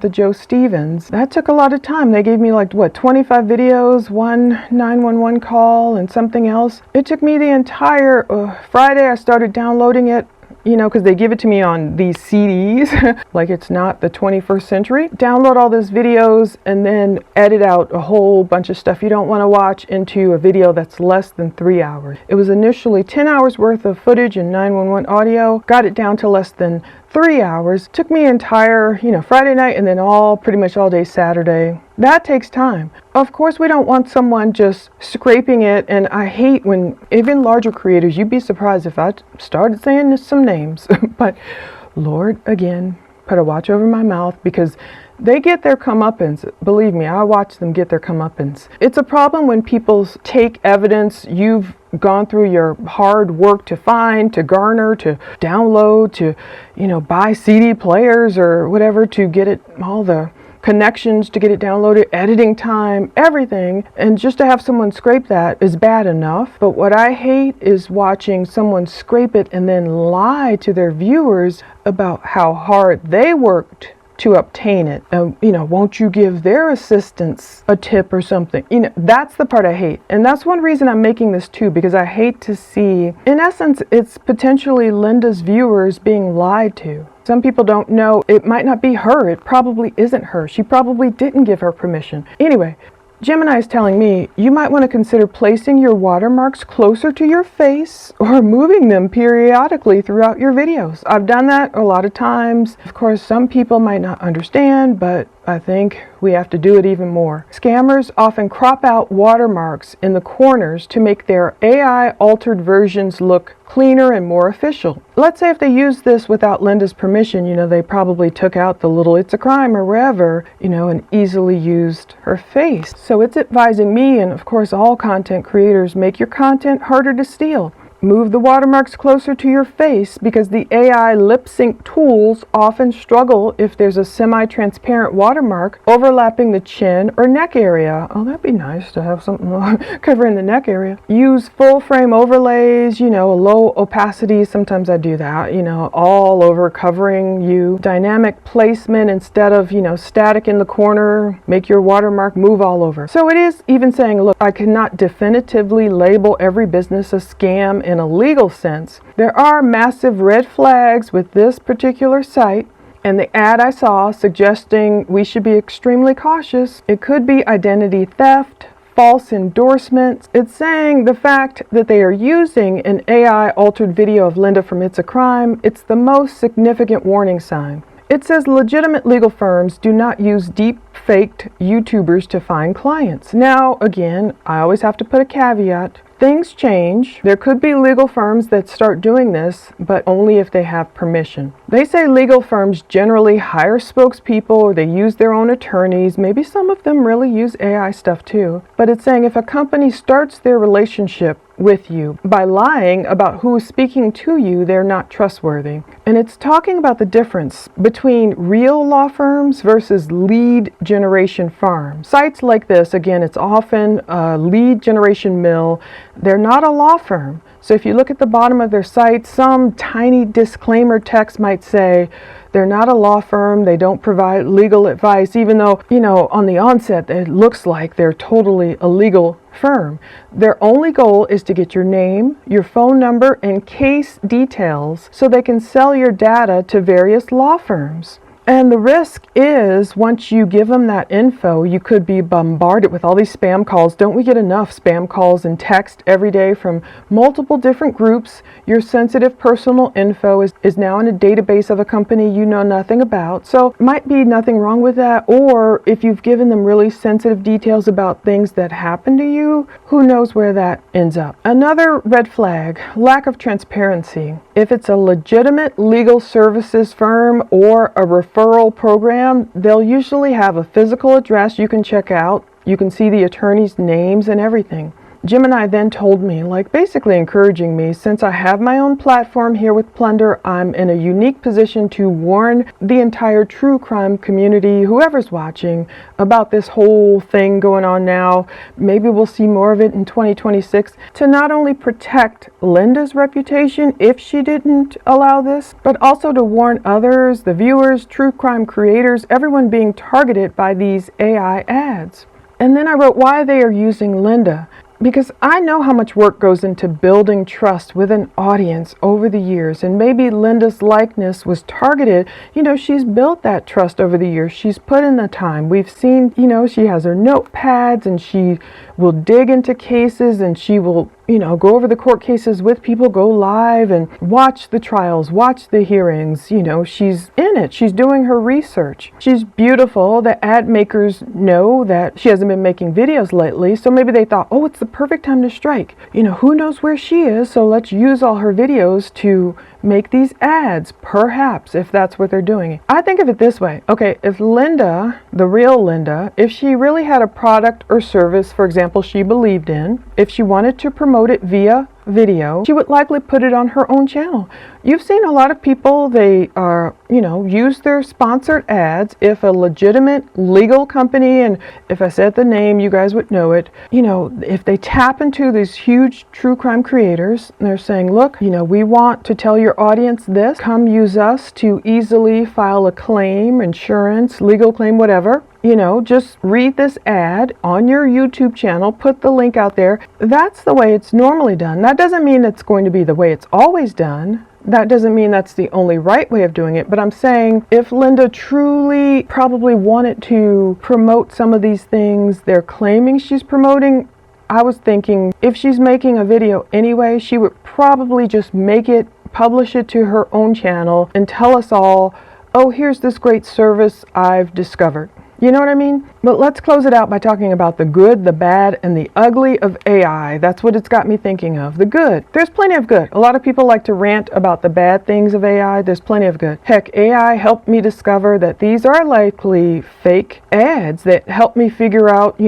Jo Stevens. That took a lot of time. They gave me like, what, 25 videos, one 911 call, and something else. It took me the entire Friday. I started downloading it, you know, because they give it to me on these CDs, like it's not the 21st century. Download all those videos and then edit out a whole bunch of stuff you don't want to watch into a video that's less than 3 hours. It was initially 10 hours worth of footage and 911 audio, got it down to less than 3 hours. Took me entire, you know, Friday night and then pretty much all day Saturday. That takes time. Of course, we don't want someone just scraping it, and I hate when even larger creators, you'd be surprised if I started saying some names, but Lord, again, put a watch over my mouth because they get their comeuppance. Believe me, I watch them get their comeuppance. It's a problem when people take evidence you've gone through your hard work to find, to garner, to download, to, buy CD players or whatever to get it, all the connections to get it downloaded, editing time, everything, and just to have someone scrape that is bad enough. But what I hate is watching someone scrape it and then lie to their viewers about how hard they worked to obtain it. Won't you give their assistants a tip or something? That's the part I hate. And that's one reason I'm making this too, because I hate to see, in essence, it's potentially Linda's viewers being lied to. Some people don't know. It might not be her. It probably isn't her. She probably didn't give her permission. Anyway, Gemini is telling me you might want to consider placing your watermarks closer to your face or moving them periodically throughout your videos. I've done that a lot of times. Of course, some people might not understand, but I think we have to do it even more. Scammers often crop out watermarks in the corners to make their AI-altered versions look cleaner and more official. Let's say if they use this without Linda's permission, they probably took out the little "it's a crime" or wherever, and easily used her face. So it's advising me, and of course all content creators, make your content harder to steal. Move the watermarks closer to your face because the AI lip sync tools often struggle if there's a semi-transparent watermark overlapping the chin or neck area. Oh, that'd be nice to have something covering the neck area. Use full frame overlays, a low opacity. Sometimes I do that, all over covering you. Dynamic placement instead of, static in the corner. Make your watermark move all over. So it is even saying, look, I cannot definitively label every business a scam in a legal sense. There are massive red flags with this particular site, and the ad I saw suggesting we should be extremely cautious. It could be identity theft, false endorsements. It's saying the fact that they are using an AI altered video of Linda from It's a Crime, it's the most significant warning sign. It says legitimate legal firms do not use deep-faked YouTubers to find clients. Now, again, I always have to put a caveat. Things change. There could be legal firms that start doing this, but only if they have permission. They say legal firms generally hire spokespeople or they use their own attorneys. Maybe some of them really use AI stuff too. But it's saying if a company starts their relationship with you by lying about who is speaking to you, they're not trustworthy. And it's talking about the difference between real law firms versus lead generation farms. Sites like this, again, it's often a lead generation mill. They're not a law firm. So if you look at the bottom of their site, some tiny disclaimer text might say, they're not a law firm, they don't provide legal advice, even though, on the onset, it looks like they're totally a legal firm. Their only goal is to get your name, your phone number, and case details so they can sell your data to various law firms. And the risk is, once you give them that info, you could be bombarded with all these spam calls. Don't we get enough spam calls and text every day from multiple different groups? Your sensitive personal info is now in a database of a company you know nothing about. So might be nothing wrong with that. Or if you've given them really sensitive details about things that happen to you, who knows where that ends up. Another red flag, lack of transparency. If it's a legitimate legal services firm or a referral program, they'll usually have a physical address you can check out. You can see the attorney's names and everything. Gemini then told me, basically encouraging me, since I have my own platform here with Plunder, I'm in a unique position to warn the entire true crime community, whoever's watching, about this whole thing going on now. Maybe we'll see more of it in 2026, to not only protect Linda's reputation if she didn't allow this, but also to warn others, the viewers, true crime creators, everyone being targeted by these AI ads. And then I wrote why they are using Linda. Because I know how much work goes into building trust with an audience over the years, and maybe Linda's likeness was targeted. She's built that trust over the years. She's put in the time. We've seen, she has her notepads and she will dig into cases and she will go over the court cases with people, go live and watch the trials, watch the hearings. She's in it. She's doing her research. She's beautiful. The ad makers know that she hasn't been making videos lately, so maybe they thought, oh, it's the perfect time to strike. Who knows where she is, so let's use all her videos to make these ads, perhaps, if that's what they're doing. I think of it this way. Okay, if Linda, the real Linda, if she really had a product or service, for example, she believed in, if she wanted to promote it via video, she would likely put it on her own channel. You've seen a lot of people, they are, use their sponsored ads. If a legitimate legal company, and if I said the name, you guys would know it, if they tap into these huge true crime creators, and they're saying, look, we want to tell your audience this, come use us to easily file a claim, insurance, legal claim, whatever. Just read this ad on your YouTube channel, put the link out there. That's the way it's normally done. That doesn't mean it's going to be the way it's always done. That doesn't mean that's the only right way of doing it. But I'm saying if Linda truly probably wanted to promote some of these things they're claiming she's promoting, I was thinking if she's making a video anyway, she would probably just make it, publish it to her own channel and tell us all, oh, here's this great service I've discovered. You know what I mean? But let's close it out by talking about the good, the bad, and the ugly of AI. That's what it's got me thinking of. The good. There's plenty of good. A lot of people like to rant about the bad things of AI. There's plenty of good. Heck, AI helped me discover that these are likely fake ads that help me figure out,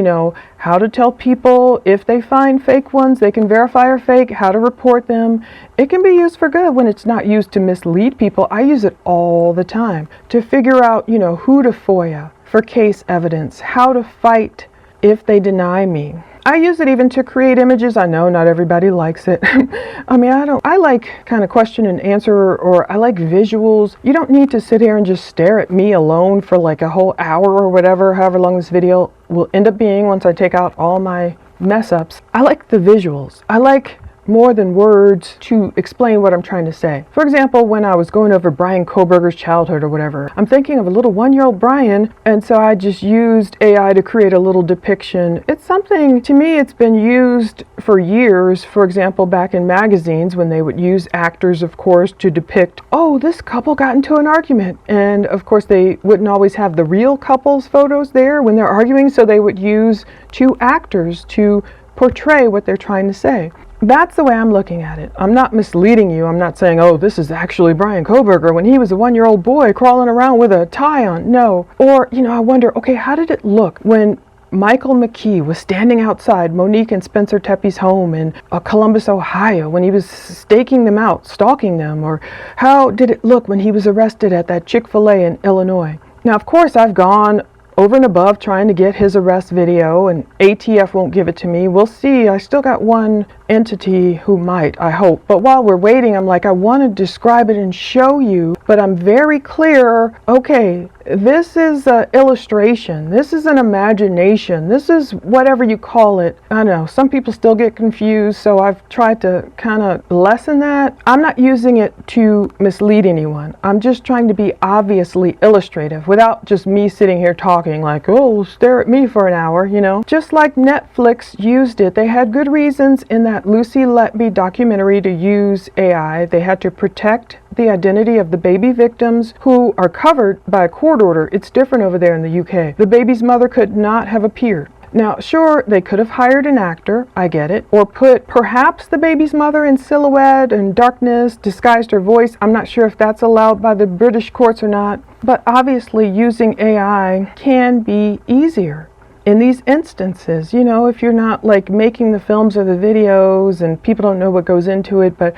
how to tell people if they find fake ones, they can verify or fake, how to report them. It can be used for good when it's not used to mislead people. I use it all the time to figure out, who to FOIA for case evidence, how to fight if they deny me. I use it even to create images. I know not everybody likes it. I like kind of question and answer, or I like visuals. You don't need to sit here and just stare at me alone for like a whole hour or whatever, however long this video will end up being once I take out all my mess ups. I like the visuals. I like more than words to explain what I'm trying to say. For example, when I was going over Brian Koberger's childhood or whatever, I'm thinking of a little 1-year-old Brian, and so I just used AI to create a little depiction. It's something, to me, it's been used for years. For example, back in magazines when they would use actors, of course, to depict, oh, this couple got into an argument. And of course, they wouldn't always have the real couple's photos there when they're arguing, so they would use 2 actors to portray what they're trying to say. That's the way I'm looking at it. I'm not misleading you. I'm not saying, oh, this is actually Brian Koberger when he was a 1-year-old boy crawling around with a tie on. No. Or, I wonder, okay, how did it look when Michael McKee was standing outside Monique and Spencer Teppe's home in Columbus, Ohio, when he was staking them out, stalking them? Or how did it look when he was arrested at that Chick-fil-A in Illinois? Now, of course, I've gone over and above trying to get his arrest video, and ATF won't give it to me. We'll see. I still got one entity who might, I hope. But while we're waiting, I'm like, I want to describe it and show you, but I'm very clear, okay, this is an illustration. This is an imagination. This is whatever you call it. I know some people still get confused, so I've tried to kind of lessen that. I'm not using it to mislead anyone. I'm just trying to be obviously illustrative without just me sitting here talking like, oh, stare at me for an hour, Just like Netflix used it. They had good reasons in that Lucy Letby documentary to use AI. They had to protect the identity of the baby victims who are covered by a court order. It's different over there in the UK. The baby's mother could not have appeared. Now, sure, they could have hired an actor, I get it, or put perhaps the baby's mother in silhouette and darkness, disguised her voice. I'm not sure if that's allowed by the British courts or not, but obviously using AI can be easier. In these instances, if you're not like making the films or the videos and people don't know what goes into it, but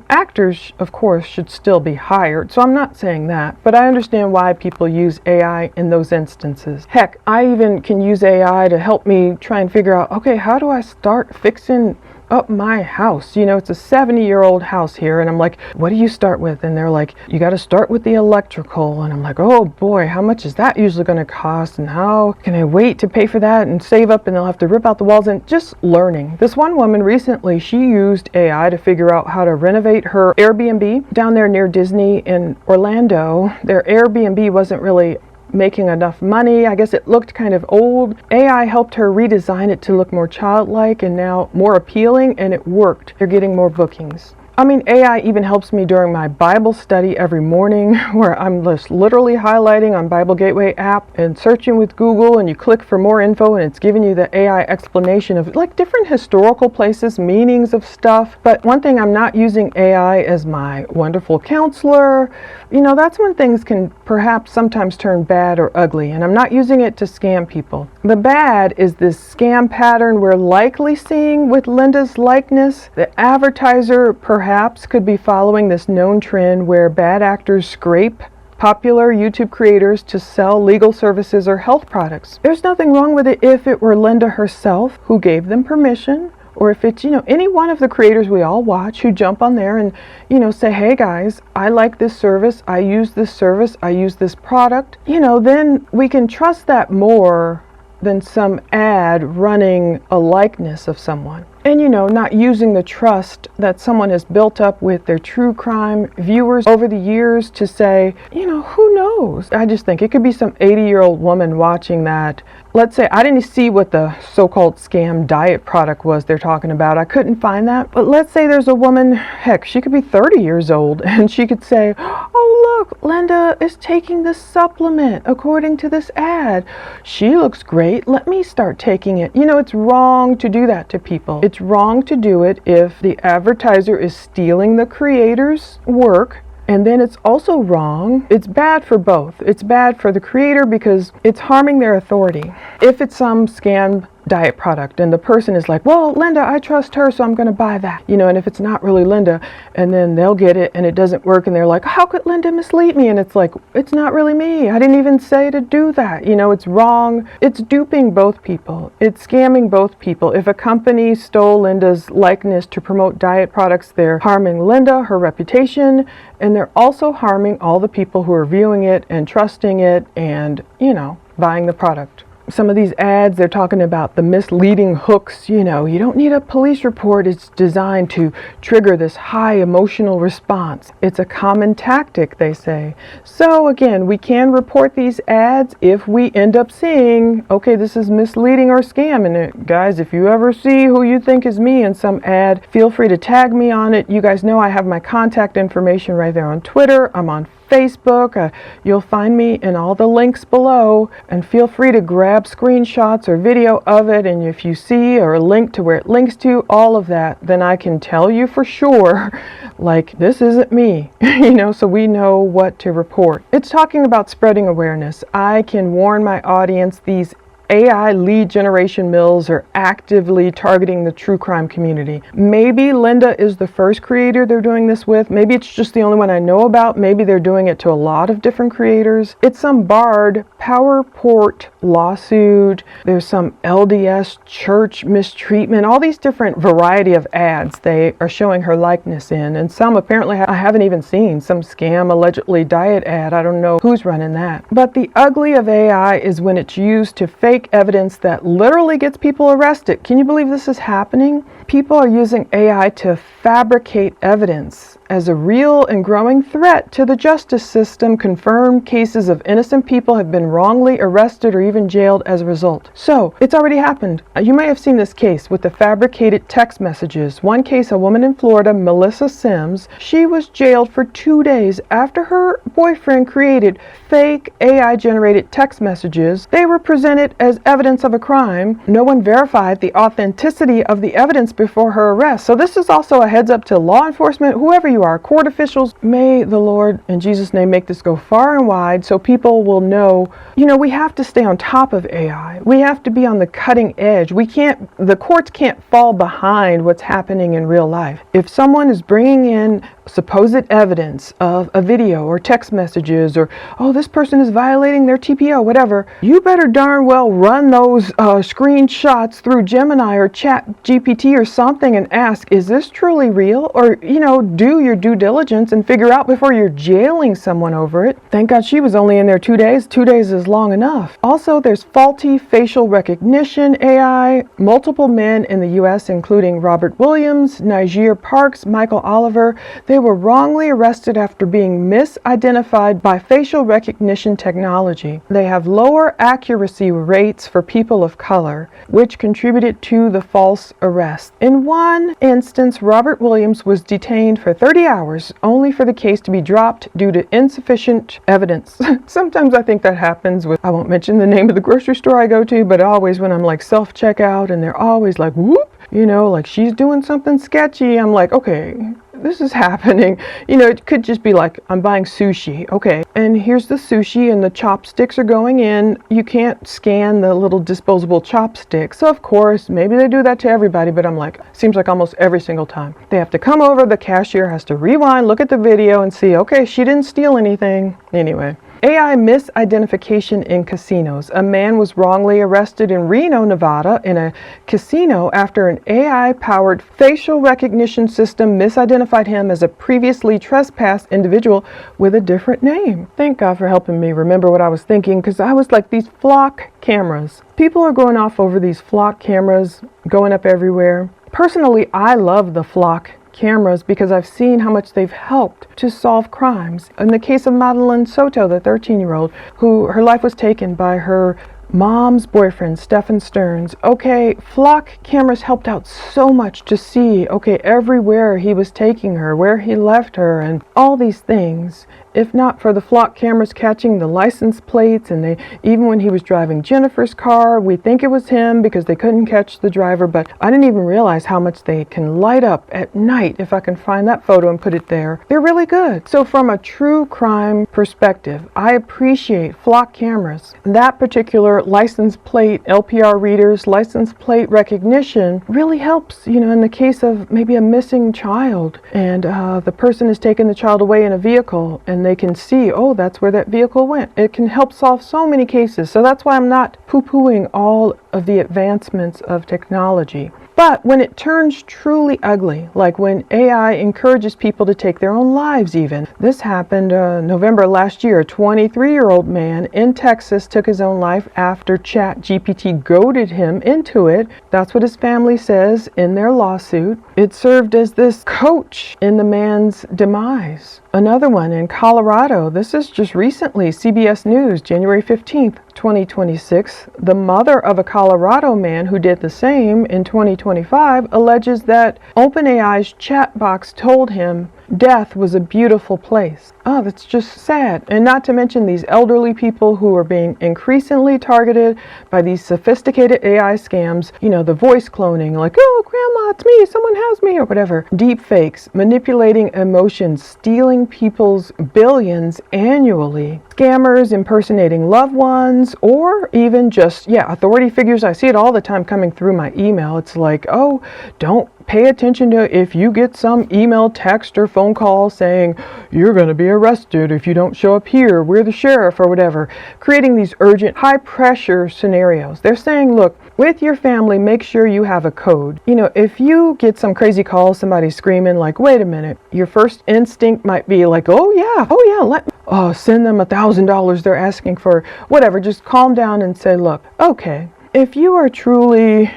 actors, of course, should still be hired, so I'm not saying that, but I understand why people use AI in those instances. Heck, I even can use AI to help me try and figure out, okay, how do I start fixing up my house? It's a 70-year-old house here, and I'm like, what do you start with? And they're like, you got to start with the electrical. And I'm like, oh boy, how much is that usually going to cost, and how can I wait to pay for that and save up, and they'll have to rip out the walls, and just learning. This one woman recently, she used AI to figure out how to renovate her Airbnb down there near Disney in Orlando. Their Airbnb wasn't really making enough money. I guess it looked kind of old. AI helped her redesign it to look more childlike and now more appealing, and it worked. They're getting more bookings. I mean, AI even helps me during my Bible study every morning, where I'm just literally highlighting on Bible Gateway app and searching with Google, and you click for more info and it's giving you the AI explanation of like different historical places, meanings of stuff. But one thing, I'm not using AI as my wonderful counselor. You know, that's when things can perhaps sometimes turn bad or ugly, and I'm not using it to scam people. The bad is this scam pattern we're likely seeing with Linda's likeness. The advertiser perhaps could be following this known trend where bad actors scrape popular YouTube creators to sell legal services or health products. There's nothing wrong with it if it were Linda herself who gave them permission, or if it's, you know, any one of the creators we all watch who jump on there and, you know, say, hey guys, I like this service, I use this service, I use this product, you know, then we can trust that more than some ad running a likeness of someone. And, you know, not using the trust that someone has built up with their true crime viewers over the years to say, you know, who knows? I just think it could be some 80-year-old woman watching that. Let's say, I didn't see what the so-called scam diet product was they're talking about. I couldn't find that. But let's say there's a woman, heck, she could be 30 years old, and she could say, oh, look, Linda is taking this supplement according to this ad. She looks great. Let me start taking it. You know, it's wrong to do that to people. It's wrong to do it if the advertiser is stealing the creator's work. And then it's also wrong. It's bad for both. It's bad for the creator because it's harming their authority. If it's some scam diet product and the person is like, well, Linda, I trust her, so I'm going to buy that. You know, and if it's not really Linda, and then they'll get it and it doesn't work and they're like, how could Linda mislead me? And it's like, it's not really me. I didn't even say to do that. You know, it's wrong. It's duping both people. It's scamming both people. If a company stole Linda's likeness to promote diet products, they're harming Linda, her reputation, and they're also harming all the people who are viewing it and trusting it and, you know, buying the product. Some of these ads, they're talking about the misleading hooks. You know, you don't need a police report. It's designed to trigger this high emotional response. It's a common tactic, they say. So again, we can report these ads if we end up seeing, okay, this is misleading or scam. And guys, if you ever see who you think is me in some ad, feel free to tag me on it. You guys know I have my contact information right there on Twitter. I'm on Facebook. You'll find me in all the links below, and feel free to grab screenshots or video of it, and if you see or a link to where it links to, all of that, then I can tell you for sure, like, this isn't me, you know, so we know what to report. It's talking about spreading awareness. I can warn my audience these AI lead generation mills are actively targeting the true crime community. Maybe Linda is the first creator they're doing this with. Maybe it's just the only one I know about. Maybe they're doing it to a lot of different creators. It's some Bard PowerPort lawsuit. There's some LDS church mistreatment. All these different variety of ads they are showing her likeness in. And some apparently I haven't even seen. Some scam allegedly diet ad. I don't know who's running that. But the ugly of AI is when it's used to fake evidence that literally gets people arrested. Can you believe this is happening? People are using AI to fabricate evidence as a real and growing threat to the justice system. Confirmed cases of innocent people have been wrongly arrested or even jailed as a result. So it's already happened. You may have seen this case with the fabricated text messages. One case, a woman in Florida, Melissa Sims, she was jailed for 2 days after her boyfriend created fake AI generated text messages. They were presented as evidence of a crime. No one verified the authenticity of the evidence before her arrest. So this is also a heads up to law enforcement, whoever you are, court officials. May the Lord in Jesus' name make this go far and wide so people will know, you know, we have to stay on top of AI. We have to be on the cutting edge. The courts can't fall behind what's happening in real life. If someone is bringing in supposed evidence of a video or text messages or, oh, this person is violating their TPO, whatever, you better darn well run those screenshots through Gemini or Chat GPT or something and ask, is this truly real? Or, you know, do your due diligence and figure out before you're jailing someone over it. Thank God she was only in there 2 days. 2 days is long enough. Also, there's faulty facial recognition AI. Multiple men in the U.S., including Robert Williams, Niger Parks, Michael Oliver, they They were wrongly arrested after being misidentified by facial recognition technology. They have lower accuracy rates for people of color, which contributed to the false arrest. In one instance, Robert Williams was detained for 30 hours only for the case to be dropped due to insufficient evidence. Sometimes I think that happens with, I won't mention the name of the grocery store I go to, but always when I'm like self-checkout and they're always like, whoop, you know, like she's doing something sketchy. I'm like, okay, this is happening. You know, it could just be like, I'm buying sushi. Okay, and here's the sushi and the chopsticks are going in. You can't scan the little disposable chopsticks. So of course, maybe they do that to everybody, but I'm like, seems like almost every single time. They have to come over, the cashier has to rewind, look at the video and see, okay, she didn't steal anything. Anyway. AI misidentification in casinos. A man was wrongly arrested in Reno, Nevada in a casino after an AI-powered facial recognition system misidentified him as a previously trespassed individual with a different name. Thank God for helping me remember what I was thinking, because I was like, these flock cameras. People are going off over these flock cameras, going up everywhere. Personally, I love the flock cameras because I've seen how much they've helped to solve crimes. In the case of Madeline Soto, the 13-year-old, who her life was taken by her mom's boyfriend, Stephen Stearns. Okay, flock cameras helped out so much to see, okay, everywhere he was taking her, where he left her, and all these things. If not for the flock cameras catching the license plates, and even when he was driving Jennifer's car, we think it was him because they couldn't catch the driver, but I didn't even realize how much they can light up at night. If I can find that photo and put it there, they're really good. So from a true crime perspective, I appreciate flock cameras. That particular license plate, LPR readers, license plate recognition really helps, you know, in the case of maybe a missing child and the person has taken the child away in a vehicle and they can see, oh, that's where that vehicle went. It can help solve so many cases. So that's why I'm not poo-pooing all of the advancements of technology. But when it turns truly ugly, like when AI encourages people to take their own lives even. This happened November last year. A 23-year-old man in Texas took his own life after ChatGPT goaded him into it. That's what his family says in their lawsuit. It served as this coach in the man's demise. Another one in Colorado. This is just recently, CBS News, January 15th, 2026. The mother of a Colorado man who did the same in 2025 alleges that OpenAI's chat box told him death was a beautiful place. Oh, that's just sad. And not to mention these elderly people who are being increasingly targeted by these sophisticated AI scams, you know, the voice cloning, like, oh, grandma, it's me, someone has me, or whatever. Deep fakes, manipulating emotions, stealing people's billions annually. Scammers impersonating loved ones, or even just, authority figures. I see it all the time coming through my email. It's like, oh, don't pay attention to if you get some email, text, or phone call saying you're going to be arrested if you don't show up here, we're the sheriff, or whatever. Creating these urgent, high-pressure scenarios. They're saying, look, with your family, make sure you have a code. You know, if you get some crazy call, somebody screaming like, wait a minute, your first instinct might be like, oh yeah, send them $1,000 they're asking for, whatever. Just calm down and say, look, okay, if you are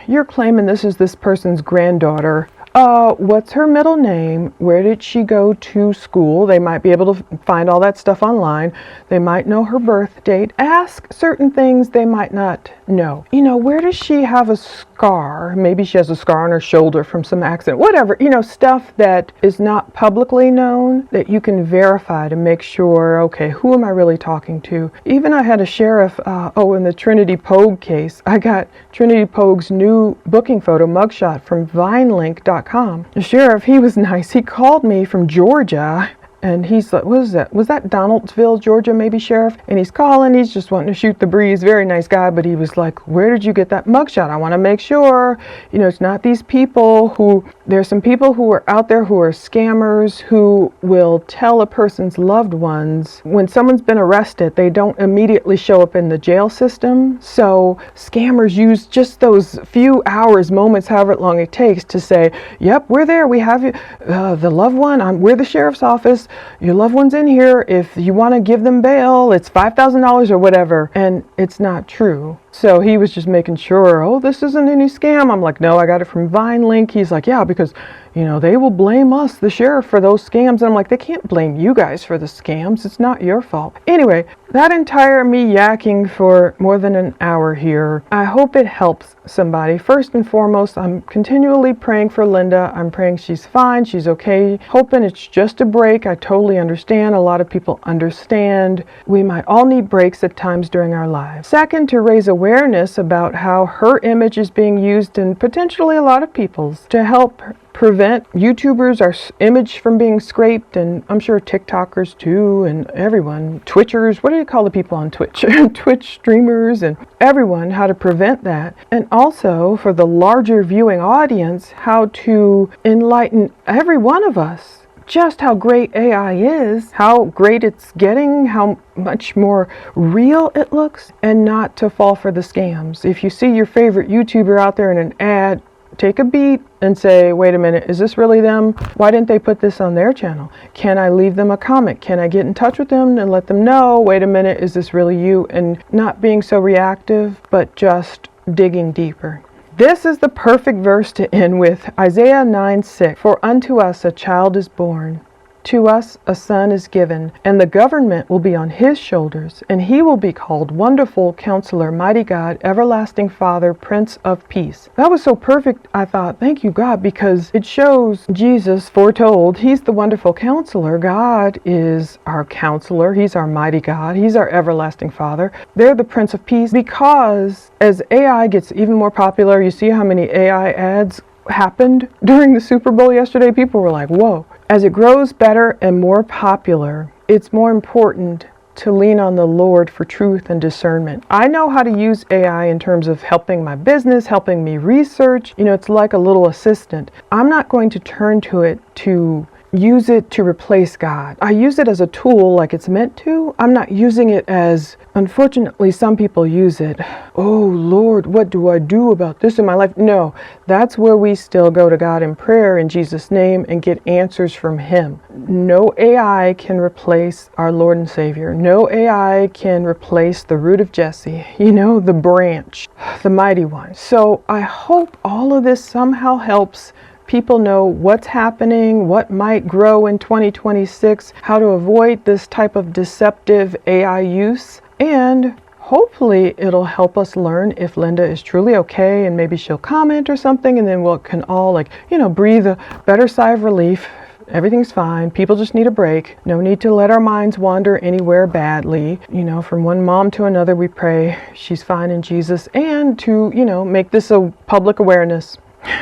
you're claiming this is this person's granddaughter, what's her middle name? Where did she go to school? They might be able to find all that stuff online. They might know her birth date. Ask certain things they might not know. You know, where does she have a scar? Maybe she has a scar on her shoulder from some accident. Whatever, you know, stuff that is not publicly known that you can verify to make sure, okay, who am I really talking to? Even I had a sheriff, in the Trinity Pogue case, I got Trinity Pogue's new booking photo mugshot from vinelink.com. The sheriff, he was nice. He called me from Georgia and he's like, what is that? Was that Donaldsville, Georgia, maybe, sheriff? And he's calling, he's just wanting to shoot the breeze. Very nice guy, but he was like, where did you get that mugshot? I want to make sure, you know, it's not these people there's some people who are out there who are scammers who will tell a person's loved ones when someone's been arrested, they don't immediately show up in the jail system. So scammers use just those few hours, moments, however long it takes to say, yep, we're there. We have you, the loved one. We're the sheriff's office. Your loved one's in here. If you want to give them bail, it's $5,000 or whatever. And it's not true. So he was just making sure, oh, this isn't any scam. I'm like, no, I got it from Vine Link. He's like, yeah, because, they will blame us, the sheriff, for those scams. And I'm like, they can't blame you guys for the scams. It's not your fault. Anyway, that entire me yakking for more than an hour here, I hope it helps somebody. First and foremost, I'm continually praying for Linda. I'm praying she's fine, she's okay, hoping it's just a break. I totally understand. A lot of people understand. We might all need breaks at times during our lives. Second, to raise awareness about how her image is being used in potentially a lot of people's to help prevent YouTubers, our image from being scraped, and I'm sure TikTokers too, and everyone, Twitchers, what do you call the people on Twitch? Twitch streamers and everyone, how to prevent that. And also for the larger viewing audience, how to enlighten every one of us just how great AI is, how great it's getting, how much more real it looks, and not to fall for the scams. If you see your favorite YouTuber out there in an ad, take a beat and say, wait a minute, is this really them? Why didn't they put this on their channel? Can I leave them a comment? Can I get in touch with them and let them know, wait a minute, is this really you? And not being so reactive, but just digging deeper. This is the perfect verse to end with, Isaiah 9:6. For unto us a child is born, to us a son is given, and the government will be on his shoulders, and he will be called Wonderful Counselor, Mighty God, Everlasting Father, Prince of Peace. That was so perfect, I thought, thank you, God, because it shows Jesus foretold. He's the Wonderful Counselor. God is our counselor. He's our mighty God. He's our everlasting Father. They're the Prince of Peace, because as AI gets even more popular, you see how many AI ads happened during the Super Bowl yesterday? People were like, whoa. As it grows better and more popular, it's more important to lean on the Lord for truth and discernment. I know how to use AI in terms of helping my business, helping me research. It's like a little assistant. I'm not going to turn to it to use it to replace God. I use it as a tool like it's meant to. I'm not using it as, unfortunately, some people use it. Oh Lord, what do I do about this in my life? No, that's where we still go to God in prayer in Jesus' name and get answers from Him. No AI can replace our Lord and Savior. No AI can replace the root of Jesse, the branch, the mighty one. So I hope all of this somehow helps people know what's happening, what might grow in 2026, how to avoid this type of deceptive AI use, and hopefully it'll help us learn if Linda is truly okay, and maybe she'll comment or something, and then we can all breathe a better sigh of relief. Everything's fine. People just need a break. No need to let our minds wander anywhere badly. From one mom to another, we pray she's fine in Jesus, and to, make this a public awareness.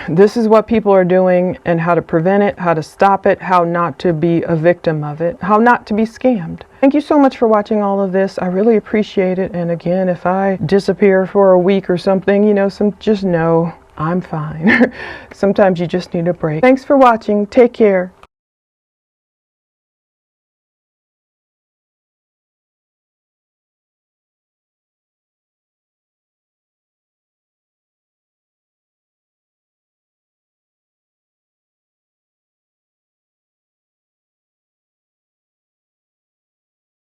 This is what people are doing, and how to prevent it, how to stop it, how not to be a victim of it, how not to be scammed. Thank you so much for watching all of this. I really appreciate it. And again, if I disappear for a week or something, just know I'm fine. Sometimes you just need a break. Thanks for watching. Take care.